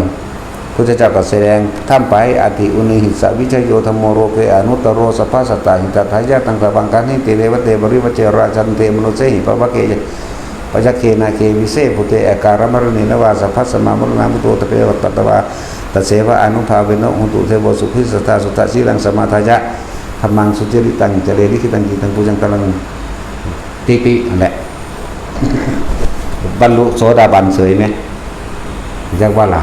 A: พุทธเจ้าก็แสดงธรรมไปอธิอุณิหิสวิชโยธรรมโรเกอนุตตโรสัพพสัตตาหิตถายะตังตะวังกันนิเตเรวเตบริวเจราจันเตมโนเสหิปะวะเกปัจจเคนาเควิเศพุเตอการมรณีนวาสัพพสมามรณามุโตตะเปวัตตวาตัสเสวะอนุภาเวนะหุตุเทวสุขิสตาสุตตะสีลังสมาทายะธรรมังสุจริตังเจริญลิขิตังจิตังปุจังตะลังตินั่นแหละบรรลุโสดาบันเสยไหมเรียกว่าล่ะ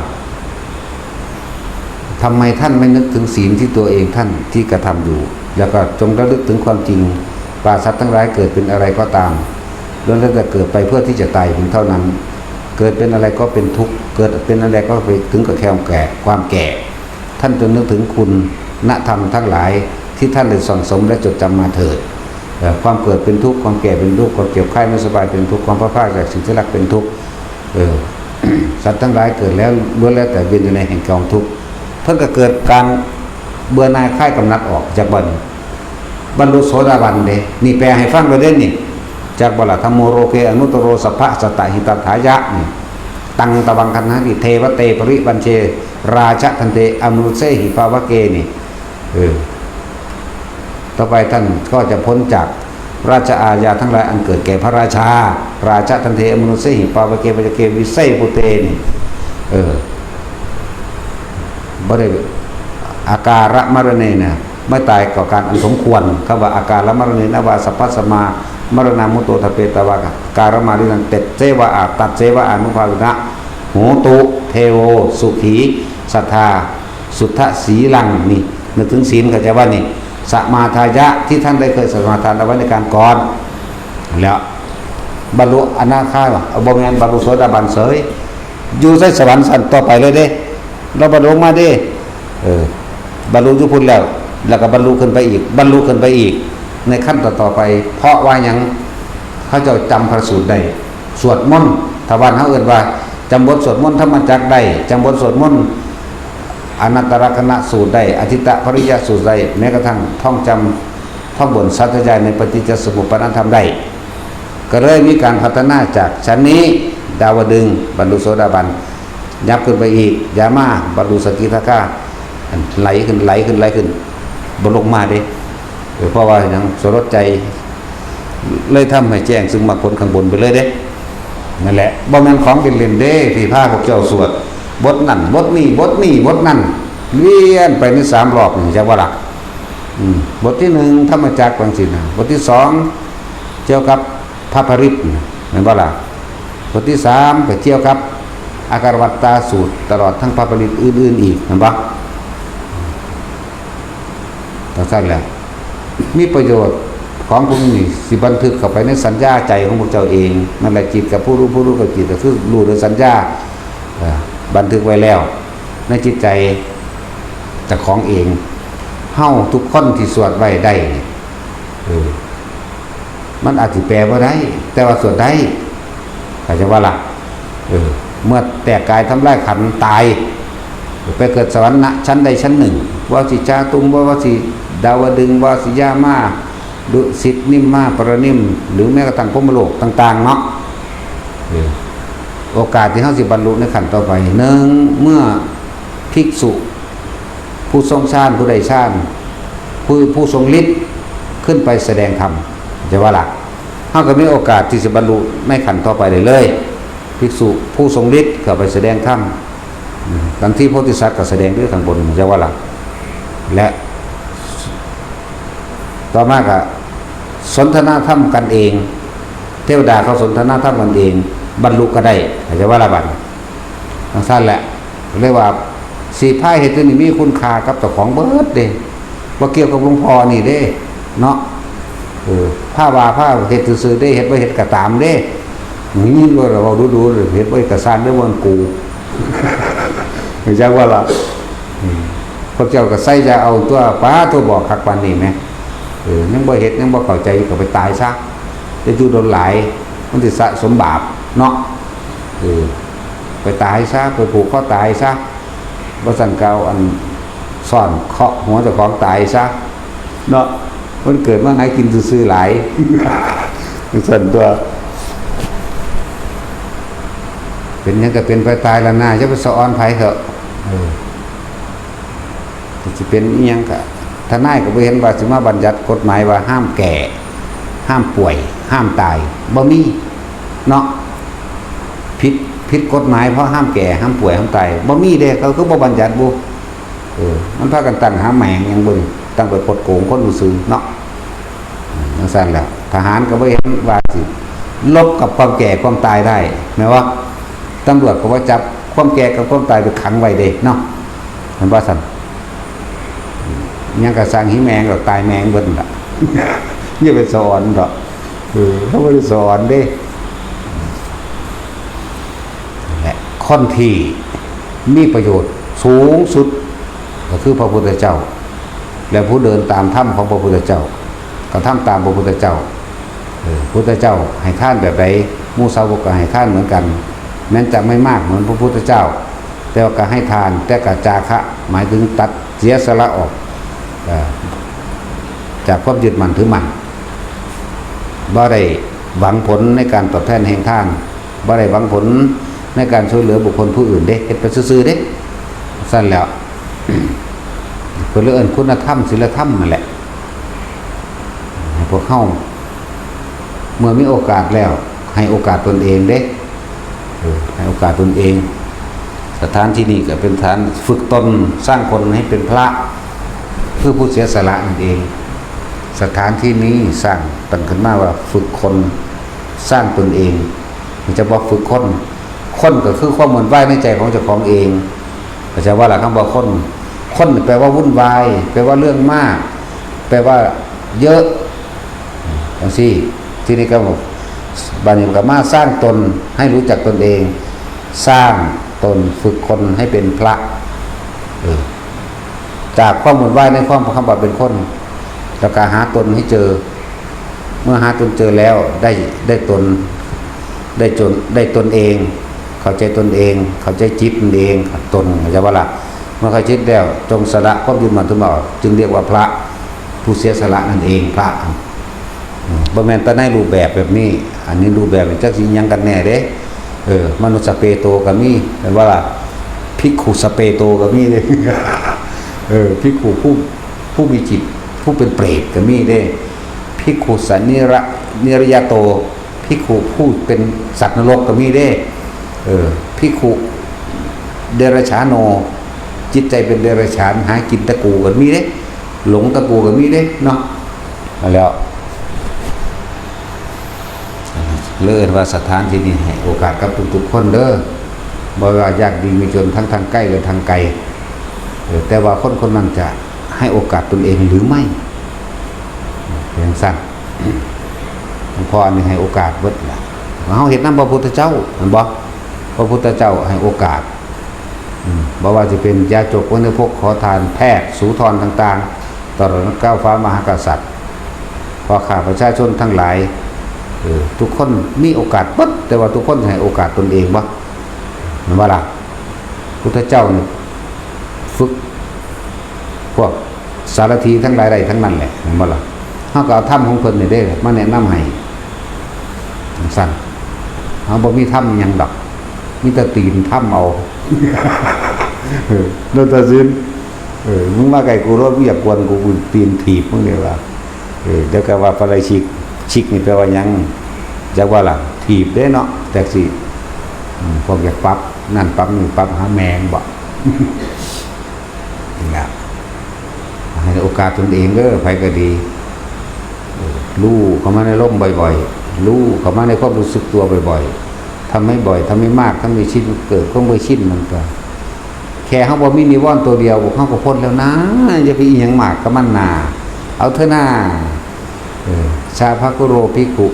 A: ทำไมท่านไม่นึกถึงศีลที่ตัวเองท่านที่กระทำอยู่แล้วก็จงระลึกถึงความจริงว่าสัตว์ทั้งหลายเกิดเป็นอะไรก็ตามล้วนแล้วแต่เกิดไปเพื่อที่จะตายเพียงเท่านั้นเกิดเป็นอะไรก็เป็นทุกข์เกิดเป็นอะไรก็ไปถึงกับความแก่ท่านจงนึกถึงคุณณธรรมทั้งหลายที่ท่านได้สั่งสมและจดจำมาเถิดความเกิดเป็นทุกข์ความแก่เป็นทุกข์ความเจ็บไข้ไม่สบายเป็นทุกข์ความพลาดพลาดจากสิ่งที่รักเป็นทุกข์สัตว์ทั้งหลายเกิดแล้วล้วนแล้วแต่เวียนอยู่ในแห่งกองทุกข์เพิ่งก็เกิดการเบื่อหน่ายคลายกำหนัดออกจากบรรลุโสดาบันเด้นี่แปลให้ฟังไปเด้นี่จากบละธรรมโมโรเกอนุตตโรสัพพะสตหิตถายะนี่ตังตะวังคันนะดิเทวเตปริบัญเชราชทันเตอมนุเสหิภาวะเกนี่ต่อไปท่านก็จะพ้นจากราชอาญาทั้งหลายอันเกิดแก่พระราชาราชทันเตอมนุเสหิภาวะเกปัจจเกวิเศปุเตนี่บ่ได้อาการมรณะเนี่ยไม่ตายก่อการอันสมควรคำว่าอาการมรณะนวาสัพพสมามรณามุโตทเปตวะการมารินันเตเจวะอาตัดเจวะอนุภาวินะโหตุเทโวสุขีสัทธาสุทธสีลังนี่นึกถึงศีลก็จะว่านี่สมาทายะที่ท่านได้เคยสมาทานเอาไว้ในการก่อนแล้วบรรลุอนาคาบ่แม่นบรรลุโสดาบันเสยอยู่ในสวรรค์สันต่อไปเลยเด้เราบรรลุมาเด้ บรรลุทุพุนแล้วก็บรรลุขึ้นไปอีกบรรลุขึ้นไปอีกในขั้นต่อไปเพราะว่ายังเขาจะจำพระสูตรได้สวดมนต์ทวารเขาเอื่นว่าจำบทสวดมนต์ธรรมจักรได้จำบทสวดมนต์อนัตตลกนัสูตรได้อธิตะภริยสูตรได้แม้กระทั่งท่องจำท่องบนสัตยายในปฏิจจสมุปบาทธรรมได้ก็เลยมีการพัฒนาจากชั้นนี้ดาวดึงบรรลุโสดาบันยับขึ้นไปอีกยามาบรรลุสกิทาคาไหลขึ้นบรรลุมาดิเพราะว่ายังสลดใจเลยทำให้แจ้งซึ่งมรรคผลข้างบนไปเลยเด้นั่นแหละบ่แม่นของเป็นเล่นเด้ที่พาพวกเจ้าสวดบทนั่นบทนี้บทนั่นเวียนไปใน3 รอบนี่จะว่าล่ะบทที่1ธรรมจักรบางสินะบทที่2เกี่ยวกับพระปริตเห็นบ่ล่ะบทที่3ไปเกี่ยวกับอาการวัตตาสูตรตลอดทั้งพระปริตอื่นๆอีกเห็นบ่ตั้งแต่แล้วมีประโยชน์ของพวกนี้สิบันทึกเข้าไปในสัญญาใจของพวกเจ้าเองนั่นแหละจิตกับผู้รู้กับจิตก็คือรู้โดยสัญญาบันทึกไว้แล้วในจิตใจแต่ของเองเฮาทุกคนที่สวดไว้ได้มันอาจจะแปลว่าได้แต่ว่าสวดได้เข้าใจว่าล่ะเมื่อแตกกายทำลายขันธ์ตายไปเกิดสวรรค์ณชั้นใดชั้นหนึ่งว่าสิจาตุมว่าสิดาวดึงว่าสิยามาดุสิตนิมมาปรนิมหรือแม้กระทั่งพรหมโลกต่างๆเนาะโอกาสที่เขาสิบรรลุในขั้นต่อไปหนึ่งเมื่อภิกษุผู้ทรงฌานผู้ใดฌานผู้ทรงฤทธิ์ขึ้นไปแสดงธรรมจะว่าหลักเขาก็มีโอกาสที่จะบรรลุในขั้นต่อไปเลยภิกษุผู้ทรงฤทธิ์เข้าไปแสดงธรรมดังที่โพธิสัตว์ก็แสดงด้วยข้างบนจะว่าหลักและต่อมาก็สนทนาธรรมกันเองเทวดาเขาสนทนาธรรมกันเองบรรลุก็ได้จะว่าละบัดทั้งสั้นแหละเรียกว่าสีผ้าเหตุนี้มีคุณค่ากับเจ้าของเบิดเด้ว่าเกี่ยวกับหลวงพ่อนี่เด้เนาะผ้าเหตุซื่อได้เหตุว่าเหตุกระตามเด้นี่ก็เราดูเหตุว่ากระซานเรื่องวันกูไม่ใช่ว่าละพวกเจ้าก็ใส่จะเอาตัวป้าตัวบอกขักปานนี่ไหมยังบ่เห็ดยังบ่เข้าใจก็ไปตายซะจะอยู่โดนหลายมันสิสะสมบาปเนาะไปตายซะไปผูกคอตายซะบ่สั่นเก่าอันซ่อนเคาะหัวเจ้าของตายซะเนาะมันเกิดมาให้กินซื่อๆหลายสั่นตัวเป็นยังก็เป็นไปตายแล้วน่าจะไปสะออนไผเถอะสิเป็นอีหยังก็ทนายก็บ่เห็นว่าสิมาบัญญัติกฎหมายว่าห้ามแก่ห้ามป่วยห้ามตายบ่มีเนาะผิดกฎหมายเพราะห้ามแก่ห้ามป่วยห้ามตายบ่มีเด้เขาคือบ่บัญญัติบ่มันพากันตั้งหาแหมงหยังบ่นี่ตั้งไปกดโกงคนซื่อเนาะจังซั่นแหละทหารก็บ่เห็นว่าสิลบกับความแก่ความตายได้แม้ว่าตำรวจก็ว่าจับความแก่กับความตายไปขังไว้เด้เนาะเห็นว่าซั่นยังกระสังหิแมงหรอกตายแมงเบิ้ลละนี่เป็นสอนหรอกเขาไม่ได้สอนเด้และคนที่มีประโยชน์สูงสุดก็คือพระพุทธเจ้าและผู้เดินตามถ้ำของพระพุทธเจ้าก็ทำตามพระพุทธเจ้าพุทธเจ้าให้ท่านแบบใดมูสาวกก็ให้ท่านเหมือนกันแม้จะไม่มากเหมือนพระพุทธเจ้าแต่ก็ให้ทานแต่กะจาคะหมายถึงตัดเสียสละออกจากความยึดมั่นถือมั่นบ่ได้หวังผลในการตอบแทนแห่งทานบ่ได้หวังผลในการช่วยเหลือบุคคลผู้อื่นเด้เฮ็ดไปซื่อๆเด้สั้นแล้วเพิ่นเอิ้นคุณธรรมศีลธรรมนั่นแหละพวกเฮาเมื่อมีโอกาสแล้วให้โอกาสตนเองเด้ให้โอกาสตนเองสถานที่นี้ก็เป็นสถานฝึกตนสร้างคนให้เป็นพระเพื่อผู้เสียสละนั่นเองสถานที่นี้สร้างตั้งขึ้นมาว่าฝึกคนสร้างตนเองมันจะบอกฝึกคนก็คือความเหมือนไหวในใจของเจ้าของเองแต่จะว่าหลักคำว่าคนแปลว่าวุ่นวายแปลว่าเรื่องมากแปลว่าเยอะอย่างที่นี่ก็บอกบานิมกับมาสร้างตนให้รู้จักตนเองสร้างตนฝึกคนให้เป็นพระ จากความหมุนว่ายในความคำว่าเป็นคนแล้วก็หาตนให้เจอ เมื่อหาตนเจอแล้วได้ตนได้ตนเอง เข้าใจตนเอง เข้าใจจิตตนเองตนเข้าใจว่าละเมื่อเข้าใจแล้วจงสละความยึดมั่นถือมั่นจึงเรียกว่าพระผู้เสียสละนั่นเองพระบ่แม่นแต่ในรูปแบบนี้อันนี้รูปแบบจักสิหยังกันแน่เด้มนุษย์สเปโตก็มีแปลว่าล่ะภิกขุสเปโตก็มีเด้ภิกขุผู้มีจิตผู้เป็นเปรตก็มีเด้ภิกขุสันนิรยโตภิกขุผู้เป็นสัตว์นรกก็มีเด้ภิกขุเดรัจฉานโนจิตใจเป็นเดรัจฉานหากินตะกูก็มีเด้หลงตะกูก็มีเด้เนาะแล้วเลิศว่าสถานที่นี้ให้โอกาสกับทุกๆคนเด้อบ่ว่ายากดีมีจนทั้งทางใกล้และทางไกลแต่ว่าคนนั้นจะให้โอกาสตนเองหรือไม่อย่างสั้นหลวงพ่อนี่ให้โอกาสเบิดล่ะเฮาเฮ็ดนำพระพุทธเจ้าเห็นบ่พระพุทธเจ้าให้โอกาสบ่ว่าสิเป็นยาจกวัณพกขอทานแพทย์สูทรต่างๆตลอดก้าวฟ้ามหากษัตริย์พอข้าประชาชนทั้งหลายทุกคนมีโอกาสเบิดแต่ว่าทุกคนให้โอกาสตนเองบ่เห็นบ่ล่ะพุทธเจ้านี่ฝึกพวกสารถีทั้งหลายใดทั้งนั้นแหละเห็นบ่ล่ะเฮาก็เอาธรรมของเพิ่นนี่ได้มาแนะนำให้สั่นเฮาบ่มีธรรมหยังดอกมีแต่ตีนธรรมเอานั่นตาซินมึงมาไกลกูรถมึงอย่ากวนกูตีนถีบมึงนี่ว่าเดี๋ยวก็ว่าปราชิกนี่แปลว่าหยังจักว่าล่ะถีบได้เนาะแต่สิพวกอยากปรับนั่นปรับนี่ปรับหาแมงบ่นี่ล่ะให้โอกาสตนเองเด้อไผก็ดีรู้เข้ามาในร่มบ่อยๆรู้เข้ามาในความรู้สึกตัวบ่อยๆทำไม่บ่อยทำไม่มากทำไม่ชินเกิดความบ่ชินมันก็แค่เฮาบ่มีนิวรณ์ตัวเดียวเฮาก็พ้นแล้วนะอย่าไปอีหยังมากกับมันน่ะเอาเถอะนะชาภกุโรภิกขุ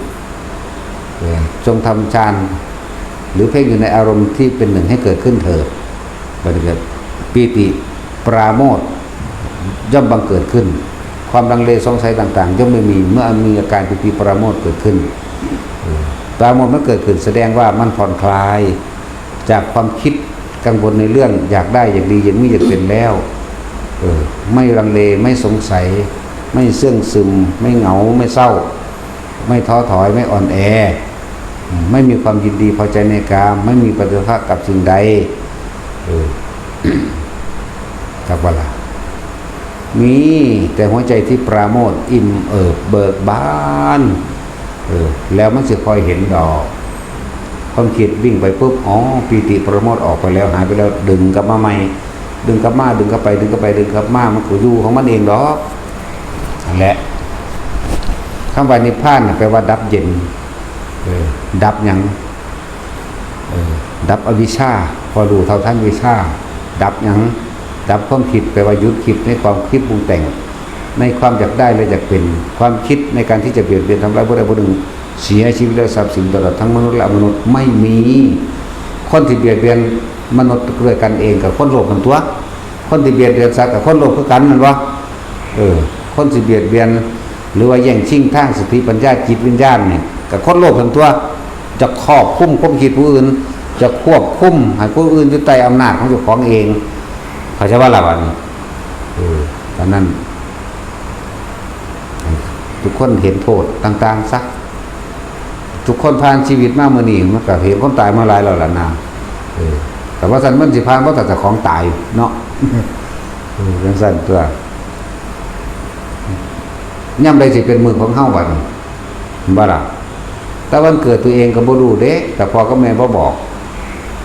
A: จงทำฌานหรือเพ่งอยู่ในอารมณ์ที่เป็นหนึ่งให้เกิดขึ้นเถิดบัดนี้ก็ปีติปราโมทย์ย่อมบังเกิดขึ้นความลังเลสงสัยต่างๆย่อมไม่มีเมื่อมีอาการปีติปราโมทย์เกิดขึ้นปราโมทย์เมื่อเกิดขึ้นแสดงว่ามันผ่อนคลายจากความคิดกังวลในเรื่องอยากได้อยากดีอยากมีอยากเป็นแล้วไม่ลังเลไม่สงสัยไม่เสื่องซึมไม่เหงาไม่เศร้าไม่ท้อถอยไม่อ่อนแอไม่มีความยินดีพอใจในกามไม่มีปฏิฆะกับสิ่งใดกับว่าล่ะมีแต่หัวใจที่ปราโมทย์อิ่มเอิบเบิกบานแล้วมันจะคอยเห็นดอกความคิดวิ่งไปปุ๊บอ๋อปีติปราโมทย์ออกไปแล้วหายไปแล้วดึงกลับมาใหม่ดึงกลับมาดึงกลับไปดึงกลับไปดึงกลับมามันก็อยู่ของมันเองดอกนั่นแหละคำว่านิพพานแปลว่าดับเย็นดับหยังดับอวิชชาพอรู้เท่าทันวิชชาดับหยังดับความคิดแปลว่าหยุดคิดในความคิดปรุงแต่งในความอยากได้และอยากเป็นความคิดในการที่จะเบียดเบียนทำร้ายผู้ใดผู้หนึ่งเสียชีวิตและทรัพย์สินตลอดทั้งมนุษย์และอมนุษย์ไม่มีคนที่เบียดเบียนมนุษย์ด้วยกันเองกับคนโลภกันตัวคนที่เบียดเบียนสัตว์กับคนโลภคือกันนั่นวะคนที่เบียดเบียนหรือว่าแย่งชิงทางสติปัญญาจิตวิญญาณเนี่ยกับคนโลภกันตัวจะครอบคุมความคิดผู้อื่นจะควบคุมให้ผู้อื่นอยู่ใต้อำนาจของเจ้าของเองเขาใช้ว่าอะไรวะนี่ตอนนั้นทุกคนเห็นโทษต่างๆซักทุกคนผ่านชีวิตมาเมื่อนี้มันก็เห็นคนตายมาหลายแล้วล่ะนะแต่ว่าสันมันสิผ่านเพราะแต่เจ้าของตายเนาะยังสั่นตัวย่ำใดสิเป็นมือของเฮาบัดนี้บ่ล่ะแต่วันเกิดตัวเองก็บ่รู้เด้แต่พ่อกับแม่บ่บอก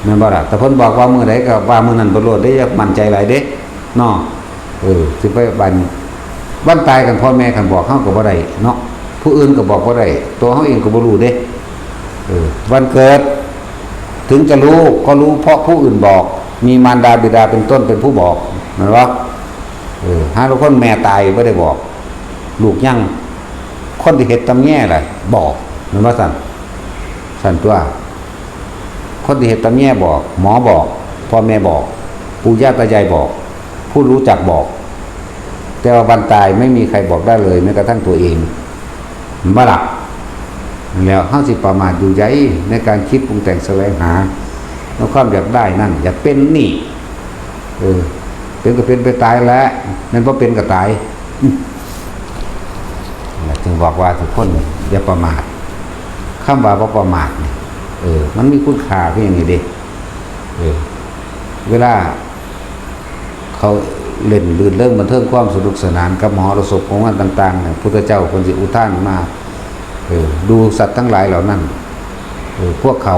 A: แม่นบ่ล่ะแต่เพิ่นบอกว่ามื้อใดก็ว่ามื้อนั้นบ่รู้ได้อย่ามั่นใจหลายเด้เนาะสิไปบัดวันตายกันพ่อแม่กันบอกเฮาก็บ่ได้เนาะผู้อื่นก็บอกบ่ได้ตัวเฮาเองก็บ่รู้เด้วันเกิดถึงจะรู้ก็รู้เพราะผู้อื่นบอกมีมารดาบิดาเป็นต้นเป็นผู้บอกแม่นบ่หาทุกคนแม่ตายบ่ได้บอกลูกยังคนที่เฮ็ดตำแย่ล่ะบอกแม่นบ่สั่นตัวคนที่เฮ็ดตำแย่บอกหมอบอกพ่อแม่บอกปู่ย่าตายายบอกผู้รู้จักบอก แต่ว่าวันตายไม่มีใครบอกได้เลยแม้กระทั่งตัวเองบ่หลับแล้วเฮาสิประมาทอยู่ใหญ่ในการคิดปรุงแต่งแสวงหาแล้วความอยากได้นั่นอยากเป็นนี่เป็นก็เป็นไปตายแล้วนั่นบ่เป็นก็ตายจึงบอกว่าทุกคนอย่าประมาทคำว่าบ่ประมาทนี่มันมีคุณค่าเพียงนี้เด้เวลาเขาเล่นลื่นเรื่องบันเทิงความสนุกสนานกับมหรสพของวันต่างๆเนี่ยพุทธเจ้าคนสิอุทานมาดูสัตว์ทั้งหลายเหล่านั้นพวกเขา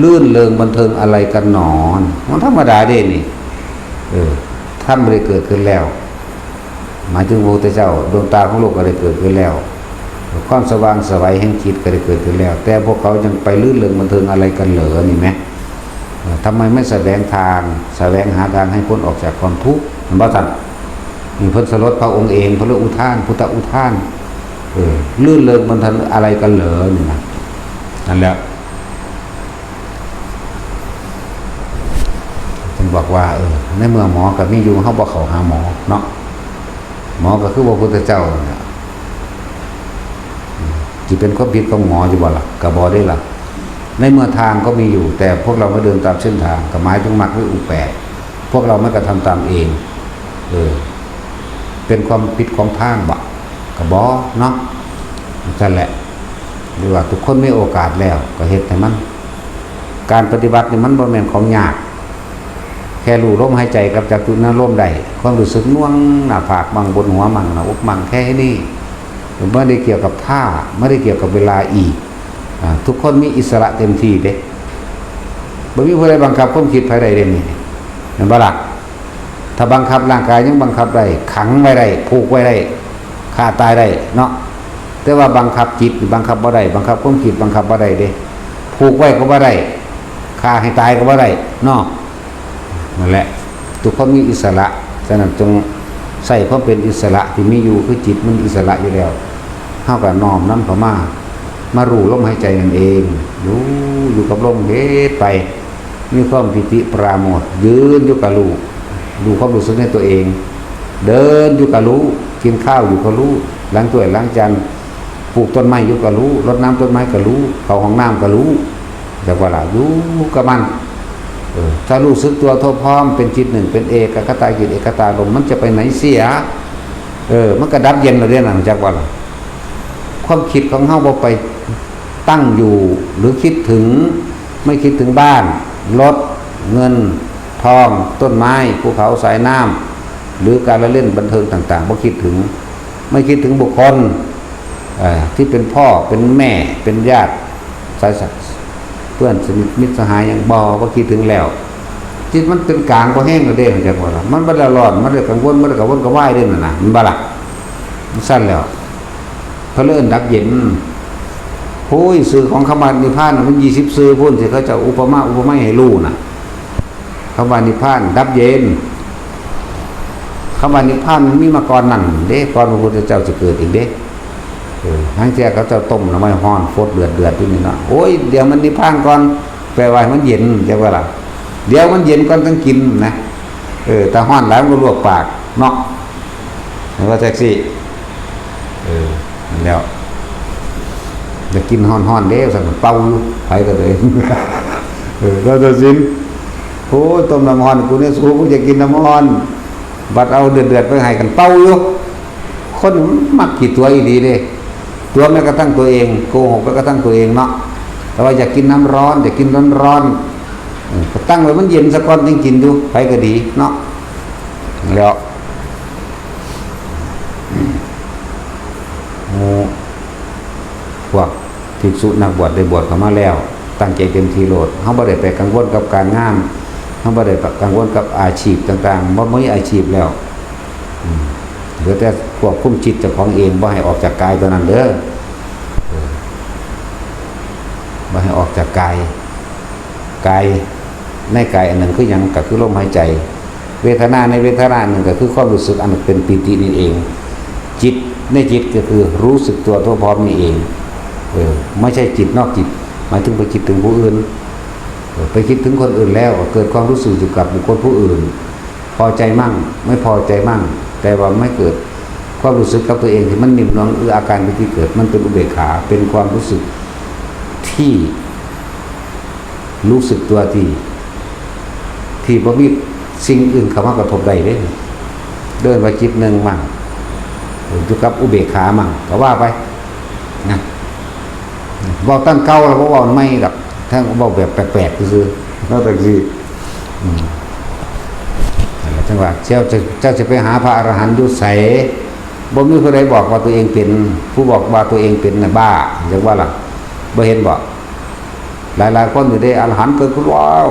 A: ลื่นเริงบันเทิงอะไรกันหนอนมันธรรมดาเด้นี่ท่านไม่ได้เกิดขึ้นแล้วหมายถึงพระพุทธเจ้าดวงตาของโลกก็ได้เกิดขึ้นแล้วความสว่างไสวแห่งจิตก็ได้เกิดขึ้นแล้วแต่พวกเขายังไปลื่นเริงบันเทิงอะไรกันเหรอนี่ไหมทำไมไม่แสวงหาทางให้พ้นออกจากความทุกข์มันบ่ทันมีเพิ่นสลดพระองค์เองพระอุทานพุทธอุทานลื่นเริงบันเทิงอะไรกันเหรอนี่นะนั่นแหละจึงบอกว่าในเมื่อหมอกับมีอยู่เฮาบ่เข้าหาหมอเนาะหมอก็คือพระพุทธเจ้าเนี่ยสิเป็นความผิดของหมออยู่บ่ล่ะก็บ่ได้ล่ะในเมื่อทางก็มีอยู่แต่พวกเราไม่เดินตามเส้นทางก็หมายถึงมรรคหรืออุแปดพวกเราไม่กระทำตามเองเป็นความผิดของทางบ่ก็บ่เนาะนั่นแหละหรือว่าทุกคนมีโอกาสแล้วก็เฮ็ดให้มันการปฏิบัตินี่มันบ่แม่นของยากแค่รู้ลมหายใจกับจักจุนั้นลมได้ความรู้สึกน่วงหน้าผากมั่งบนหัวมั่งหน้าอกมั่งแค่นี้ไม่ได้เกี่ยวกับท่าไม่ได้เกี่ยวกับเวลาอีกทุกคนมีอิสระเต็มที่เด้บ่มีผู้ใดบังคับความคิดภายใดเด้นี่เห็นบ่ล่ะถ้าบังคับร่างกายยังบังคับได้ขังไว้ได้ผูกไว้ได้ฆ่าตายได้เนาะแต่ว่าบังคับจิตบังคับบ่ได้บังคับความคิดบังคับบ่ได้เด้ผูกไว้ก็บ่ได้ฆ่าให้ตายก็บ่ได้เนาะนั่นแหละทุกคนมีอิสระฉะนั้นจงใส่ความเป็นอิสระที่มีอยู่คือจิตมันอิสระอยู่แล้วเฮาก็น้อมนำเข้ามารู้ลมหายใจนั่นเองอยู่กับลมเฮ็ดไปมีความปิติปราโมทย์ยืนอยู่กับรู้ความรู้สึกในตัวเองเดินอยู่กับรู้กินข้าวอยู่กับรู้ล้างถ้วยล้างจานปลูกต้นไม้อยู่กับรู้รดน้ำต้นไม้กับรู้เข้าห้องน้ำกับรู้จักว่าล่ะอยู่กับมันถ้ารู้สึกตัวทั่วพร้อมเป็นจิตหนึ่งเป็นเอกคตาจิตเอกตาลมมันจะไปไหนเสียมันก็ดับเย็นแล้วเด้นั่นจักว่าล่ะความคิดของเฮาบ่ไปตั้งอยู่หรือคิดถึงไม่คิดถึงบ้านรถเงินทองต้นไม้ภูเขาสายน้ำหรือการละเล่นบันเทิงต่างๆบ่คิดถึงไม่คิดถึงบุคคลที่เป็นพ่อเป็นแม่เป็นญาติสายเพื่อนสนิทมิตรสหายยังบ่คิดถึงแล้วจิตมันเป็นกลางบ่แห้งแล้วเด้จังว่าล่ะมันบ่ได้ร้อนมันได้กังวลมันได้กระวนกระวายเด้นั่นน่ะมันบ่ล่ะมันสั้นแล้วเขาเลื่อนดับเย็นโอ้ยสื่อของคำว่านิพพานมัน20สื่อพุ่นสิเขาจะอุปมาให้รู้น่ะคำว่านิพพานดับเย็นคำว่านิพพานมันมีมาก่อนนั่นเด้ก่อนพระพุทธเจ้าจะเกิดอีกเด้ทั้งเจ้าเขาจะต้มน้ำมันร้อนฟดเดือดอยู่นี่เนาะโอ้ยเดี๋ยวมันนิพพานก่อนแปลว่ามันเย็นจังว่าล่ะเดี๋ยวมันเย็นก่อนต้องกินนะแต่ร้อนหลายมันก็ลวกปากเนาะเห็นว่าแท็กซี่แล้วจะกินฮ้อนๆเด้สั่งเป่าอยู่ไผก็เลยเราจะสินโอ้ต้มน้ำร้อนกูเนี่ยสู้กูจะกินน้ำร้อนบัดเอาเดือดๆไปให้กันเป่าอยู่คนมักกี่ตัวอีดีเด้ตัวแม้กระทั่งตัวเองโกหกแม้กระทั่งตัวเองเนาะแต่ว่าอยากกินน้ำร้อนอยากกินร้อนก็ตั้งไว้มันเย็นสักก้อนจึงกินดูไผก็ดีเนาะแล้วพวกภิกษุนักบวชได้บวชเข้ามาแล้วตั้งใจเต็มที่โลดเฮาบ่ได้ไปกังวลกับการงานเฮาบ่ได้กังวลกับอาชีพต่างๆบ่มีอาชีพแล้วเหลือแต่ควบคุมจิตเจ้าของเองบ่ให้ออกจากกายตัวนั้นเด้อบ่ให้ออกจากกายในกายอันหนึ่งคือหยังก็คือลมหายใจเวทนาในเวทนาหนึ่งก็คือความรู้สึกอันเป็นปิตินี่เองจิตในจิตก็คือรู้สึกตัวทั่วพร้อมนี่เองไม่ใช่จิตนอกจิตหมายถึงไปคิดถึงผู้อื่นไปคิดถึงคนอื่นแล้วเกิดความรู้สึกอยู่กับบุคคลผู้อื่นพอใจมั่งไม่พอใจมั่ง แต่ว่าไม่เกิดความรู้สึกกับตัวเองที่มันนิ่มนวลอาการที่เกิดมันเป็นอุเบกขาเป็นความรู้สึกที่รู้สึกตัวที่บ่มีสิ่งอื่นเข้ามากระทบได้เลยเดินไปจิตหนึ่งมั่งอยู่กับอุเบกขามั่งก็ว่าไปนะบอกตั้งเก่าแล้วก็บอกไม่กับทั้งบอกแบบแปลกๆคือแล้วแต่คือจังหวะเจ้าจะไปหาพระอรหันต์อยู่ไสบ่มีผู้ใดบอกว่าตัวเองเป็นผู้บอกว่าตัวเองเป็นน่ะบ้าจังว่าล่ะบ่เห็นบ่หลายๆคนอยู่ได้อรหันต์เกิดขึ้นว้าว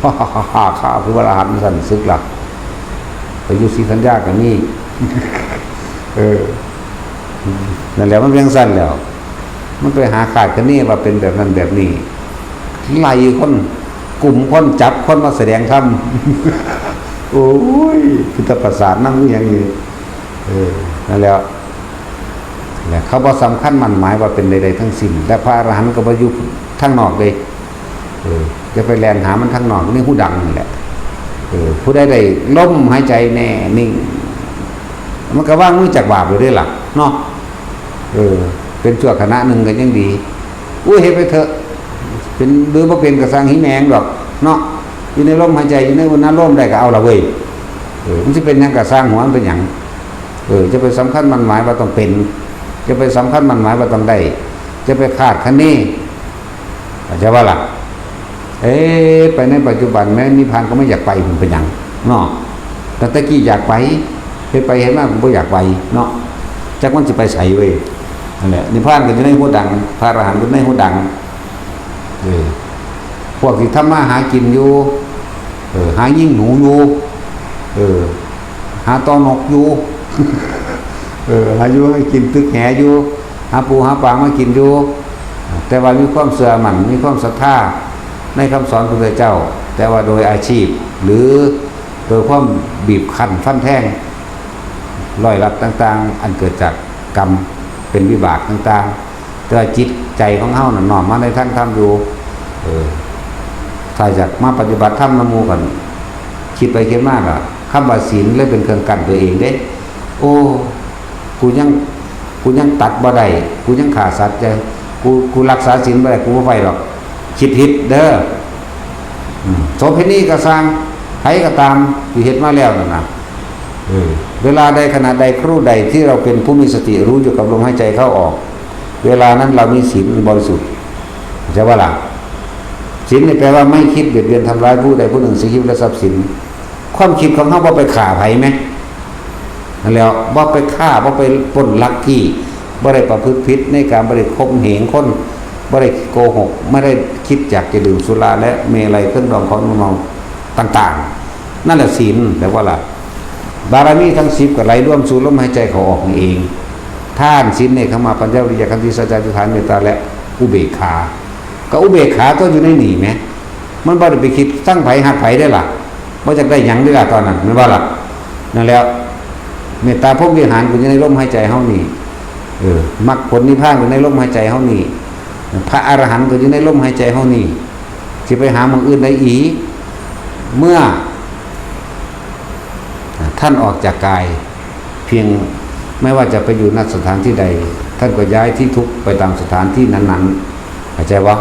A: ข้าคืออรหันต์สั่นซึกล่ะไปอยู่ศรีสัญญากันนี่นั่นแหละมันเพียงสั้นแล้วมันไปหาขาดกันนี่ว่าเป็นแบบนั้นแบบนี้ไล่คนกลุ่มคนจับคนมาแสดงธรรมโอ้ยพุทธประสาทนั่งอย่างนี้นั่นแล้วเขาบอกสำคัญมั่นหมายว่าเป็นใดๆทั้งสิ้นและพระอรหันต์ก็บ่อยู่ทั้งนอกเลยจะไปแลนหามันทั้งนอกนี่ผู้ดังนี่แหละผู้ใดได้ล้มหายใจแน่นิ่งมันก็ว่างมือจากบาปอยู่ด้วยล่ะเนาะเป็นชั่วขณะหนึ่งก็ยังดีอุ้ยเฮ็ดไปเถอะเป็นหรือว่าเป็นกระสังหิแมงดอกเนาะอยู่ในลมหายใจอยู่ในวันนั้นลมได้ก็เอาละเว้ยมันจะเป็นยังกระสังหัวมันเป็นอย่างจะไปสำคัญมันหมายว่าต้องเป็นจะไปสำคัญมันหมายว่าต้องได้จะไปคาดคะเนอาจจะว่าล่ะไปในปัจจุบันแม้นิพพานก็ไม่อยากไปผมเป็นอย่างเนาะแต่ตะกี้อยากไปไปเห็นว่าผมก็อยากไปเนาะจักมันจะไปใส่เว้ยนั่นแหละนิพพานก็จะได้หัวดังพระอรหันต์ก็ได้หัวดังพวกที่ทำมาหากินอยู่หายิ่งหนูอยู่หาตอนกอยู่หาอยู่ให้กินตึกแหอยู่หาปูหาปลามากินอยู่แต่ว่ามีความเสื่อมันมีความศรัทธาในคำสอนของพระเจ้าแต่ว่าโดยอาชีพหรือโดยความบีบคั้นฟันแทงรอยรับต่างๆอันเกิดจากกรรมเป็นวิบากต่างๆแต่จิตใจของเฮาน่ะน้อมมาในทางธรรมอยู่ถ้าจากมาปฏิบัติธรรมนำหมู่กันคิดไปคิดมากอ่ะคำว่าศีลเลยเป็นเครื่องกั้นตัวเองเด้โอ้กูยังตัดบ่ได้กูยังขาดสัตว์ใจกูรักษาศีลบ่ได้กูบ่ไปหรอกคิดผิดเด้อโสเภณีก็สร้างไผก็ตามที่เฮ็ดมาแล้วนั่นน่ะเวลาใดขณะใดครู่ใดที่เราเป็นผู้มีสติรู้อยู่กับลมหายใจเข้าออกเวลานั้นเรามีศีลบริสุทธิ์จะว่าล่ะศีลนี่แปลว่าไม่คิดเบียดเบียนทำร้ายผู้ใดผู้หนึ่งสิ่งชีวิตและทรัพย์สินความคิดของเฮาบ่ไปฆ่าไผมั้ยนั่นแล้วบ่ไปฆ่าบ่ไปปล้นลักกี้บ่ได้ประพฤติผิดในการบ่ได้ข่มเหงคนบ่ได้โกหกไม่ได้คิดอยากจะดื่มสุราและเมลัยเครื่องดองของเมาต่างๆนั่นแหละศีลแปลว่าล่ะบารมีทั้ง10ก็ไหลร่วมสู่ลมหายใจเขาออกเองท่านศีลเนกขมาปัญญาวิริยะขันติสัจจะอธิษฐานเมตตาและอุเบกขาก็อุเบกขาก็อยู่ในนี่แหมมันบ่ได้ไปคิดตั้งไผหักไผได้ล่ะบ่จักได้หยังได้ล่ะตอนนั้นมันว่าล่ะนั่นแล้วเมตตาพรหมวิหารอยู่ในลมหายใจเฮานี่มรรคผลนิพพานอยู่ในลมหายใจเฮานี่พระอรหันต์ก็อยู่ในลมหายใจเฮานี่สิไปหาหม้องอื่นได้อีกเมื่อท่านออกจากกายเพียงไม่ว่าจะไปอยู่ณสถานที่ใดท่านก็ย้ายที่ทุกไปตามสถานที่นั้นๆเข้าใจวะ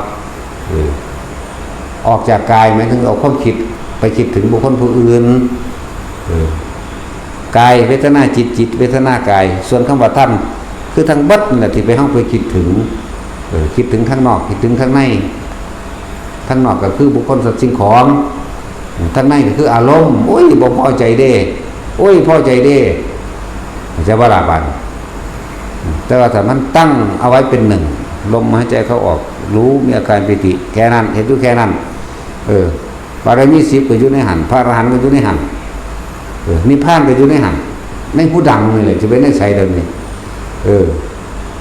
A: ออกจากกายหมายถึงเอาความคิดไปคิดถึงบุคคลผู้อื่นกายเวทนาจิตเวทนากายส่วนคำว่าท่านคือทางบัดนั่นแหละที่ไปห้องไปคิดถึงข้างนอกคิดถึงข้างในข้างนอกก็คือบุคคลสัตว์สิ่งของข้างในก็คืออารมณ์โอ้ยบ่พอใจเด้โอ้ยพอใจเด้จะว่าลาบันแต่ว่าถ้ามันตั้งเอาไว้เป็นหนึ่งลมหายใจเข้าออกรู้มีอาการปิติแค่นั้นเห็นอยู่แค่นั้นบารมี10ก็อยู่ในหันพระอรหันต์ก็อยู่ในหันนิพพานก็อยู่ในหันในผู้ดังนี่แหละจะเป็นในใสเดิมนี่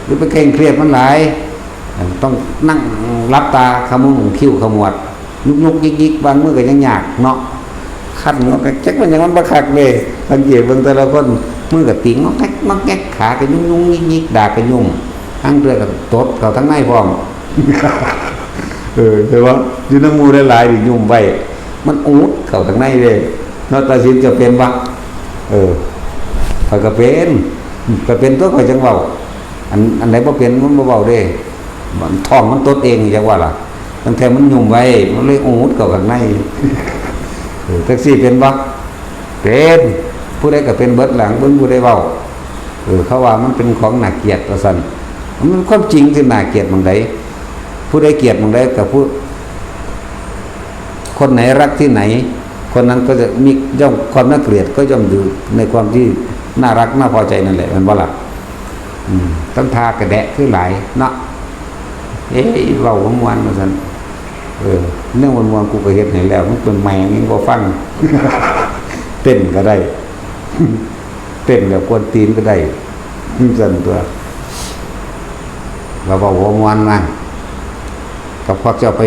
A: หรือไปเคร่งเครียดมันหลายต้องนั่งรับตาขมุงคิ้วขมวดยุกยิกบางมือก็ยังยากเนาะคันเนาะแจ๊กมันยังมันบ่คักเลยสังเกตเบิ่งแต่ละคนมือก็ติ่งงอกแก๊กขาก็ยุ่งยิกด่าก็ยุ่งทั้งเรือก็ตดเข้าทั้งในพร้อมแต่ว่าอยู่ในหมู่หลายๆนี่ยุ่งไว้มันอูดเข้าทั้งในเลยเนาะตัดสินจะเป็นว่า ข่อยก็เป็นตัวข่อยจังเว้าอันไหนบ่เป็นมันบ่เว้าเด้มันท้องมันตดเองจังว่าล่ะตั้งแต่มันยุ่มไว้มันเลยอูดเข้าข้างในแท็กซี่เป็นบ่เป็นผู้ใดก็เป็นเบิดหลังเบิ่งผู้ใดเว้าเขาว่ามันเป็นของน่าเกลียดว่าซั่นมันความจริงที่น่าเกลียดหม้องใดผู้ใดเกลียดหม้องใดก็ผู้คนไหนรักที่ไหนคนนั้นก็จะมีย่อมความน่าเกลียดก็ย่อมอยู่ในความที่น่ารักน่าพอใจนั่นแหละมันบ่ล่ะตั้งทากระแดะคือหลายเนาะเว้าม่วนว่าซั่นเรื่องม่วนๆกูก็เฮ็ดให้แล้วมันเป็นแม่งบ่ฟัง เต้นก็ได้ เต้นแล้วกวนตีนก็ได้ซั่นตัวเราบอกว่าม่วนมาก็พวกเจ้าไป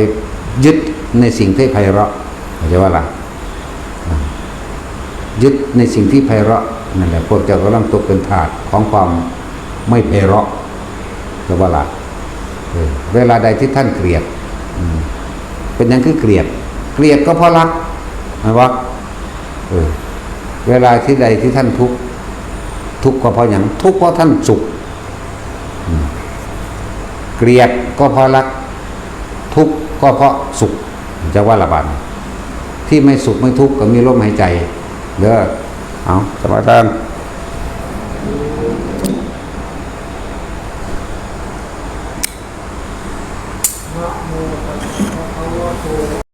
A: ยึดในสิ่งที่ไพเราะเข้าใจว่าล่ะยึดในสิ่งที่ไพเราะนั่นแหละพวกเจ้ากำลังตกเป็นทาสของความไม่ไพเราะเข้าใจว่าล่ะเวลาใดที่ท่านเกลียดเป็นยังคือเกลียดก็เพราะรักนะวะเวลาที่ใดที่ท่านทุกข์ก็เพราะอย่างทุกข์เพราะท่านสุขเกลียดก็เพราะรักทุกข์ก็เพราะสุขจะว่าละบาดที่ไม่สุขไม่ทุกข์ก็มีลมหายใจเด้อเอาสบายตา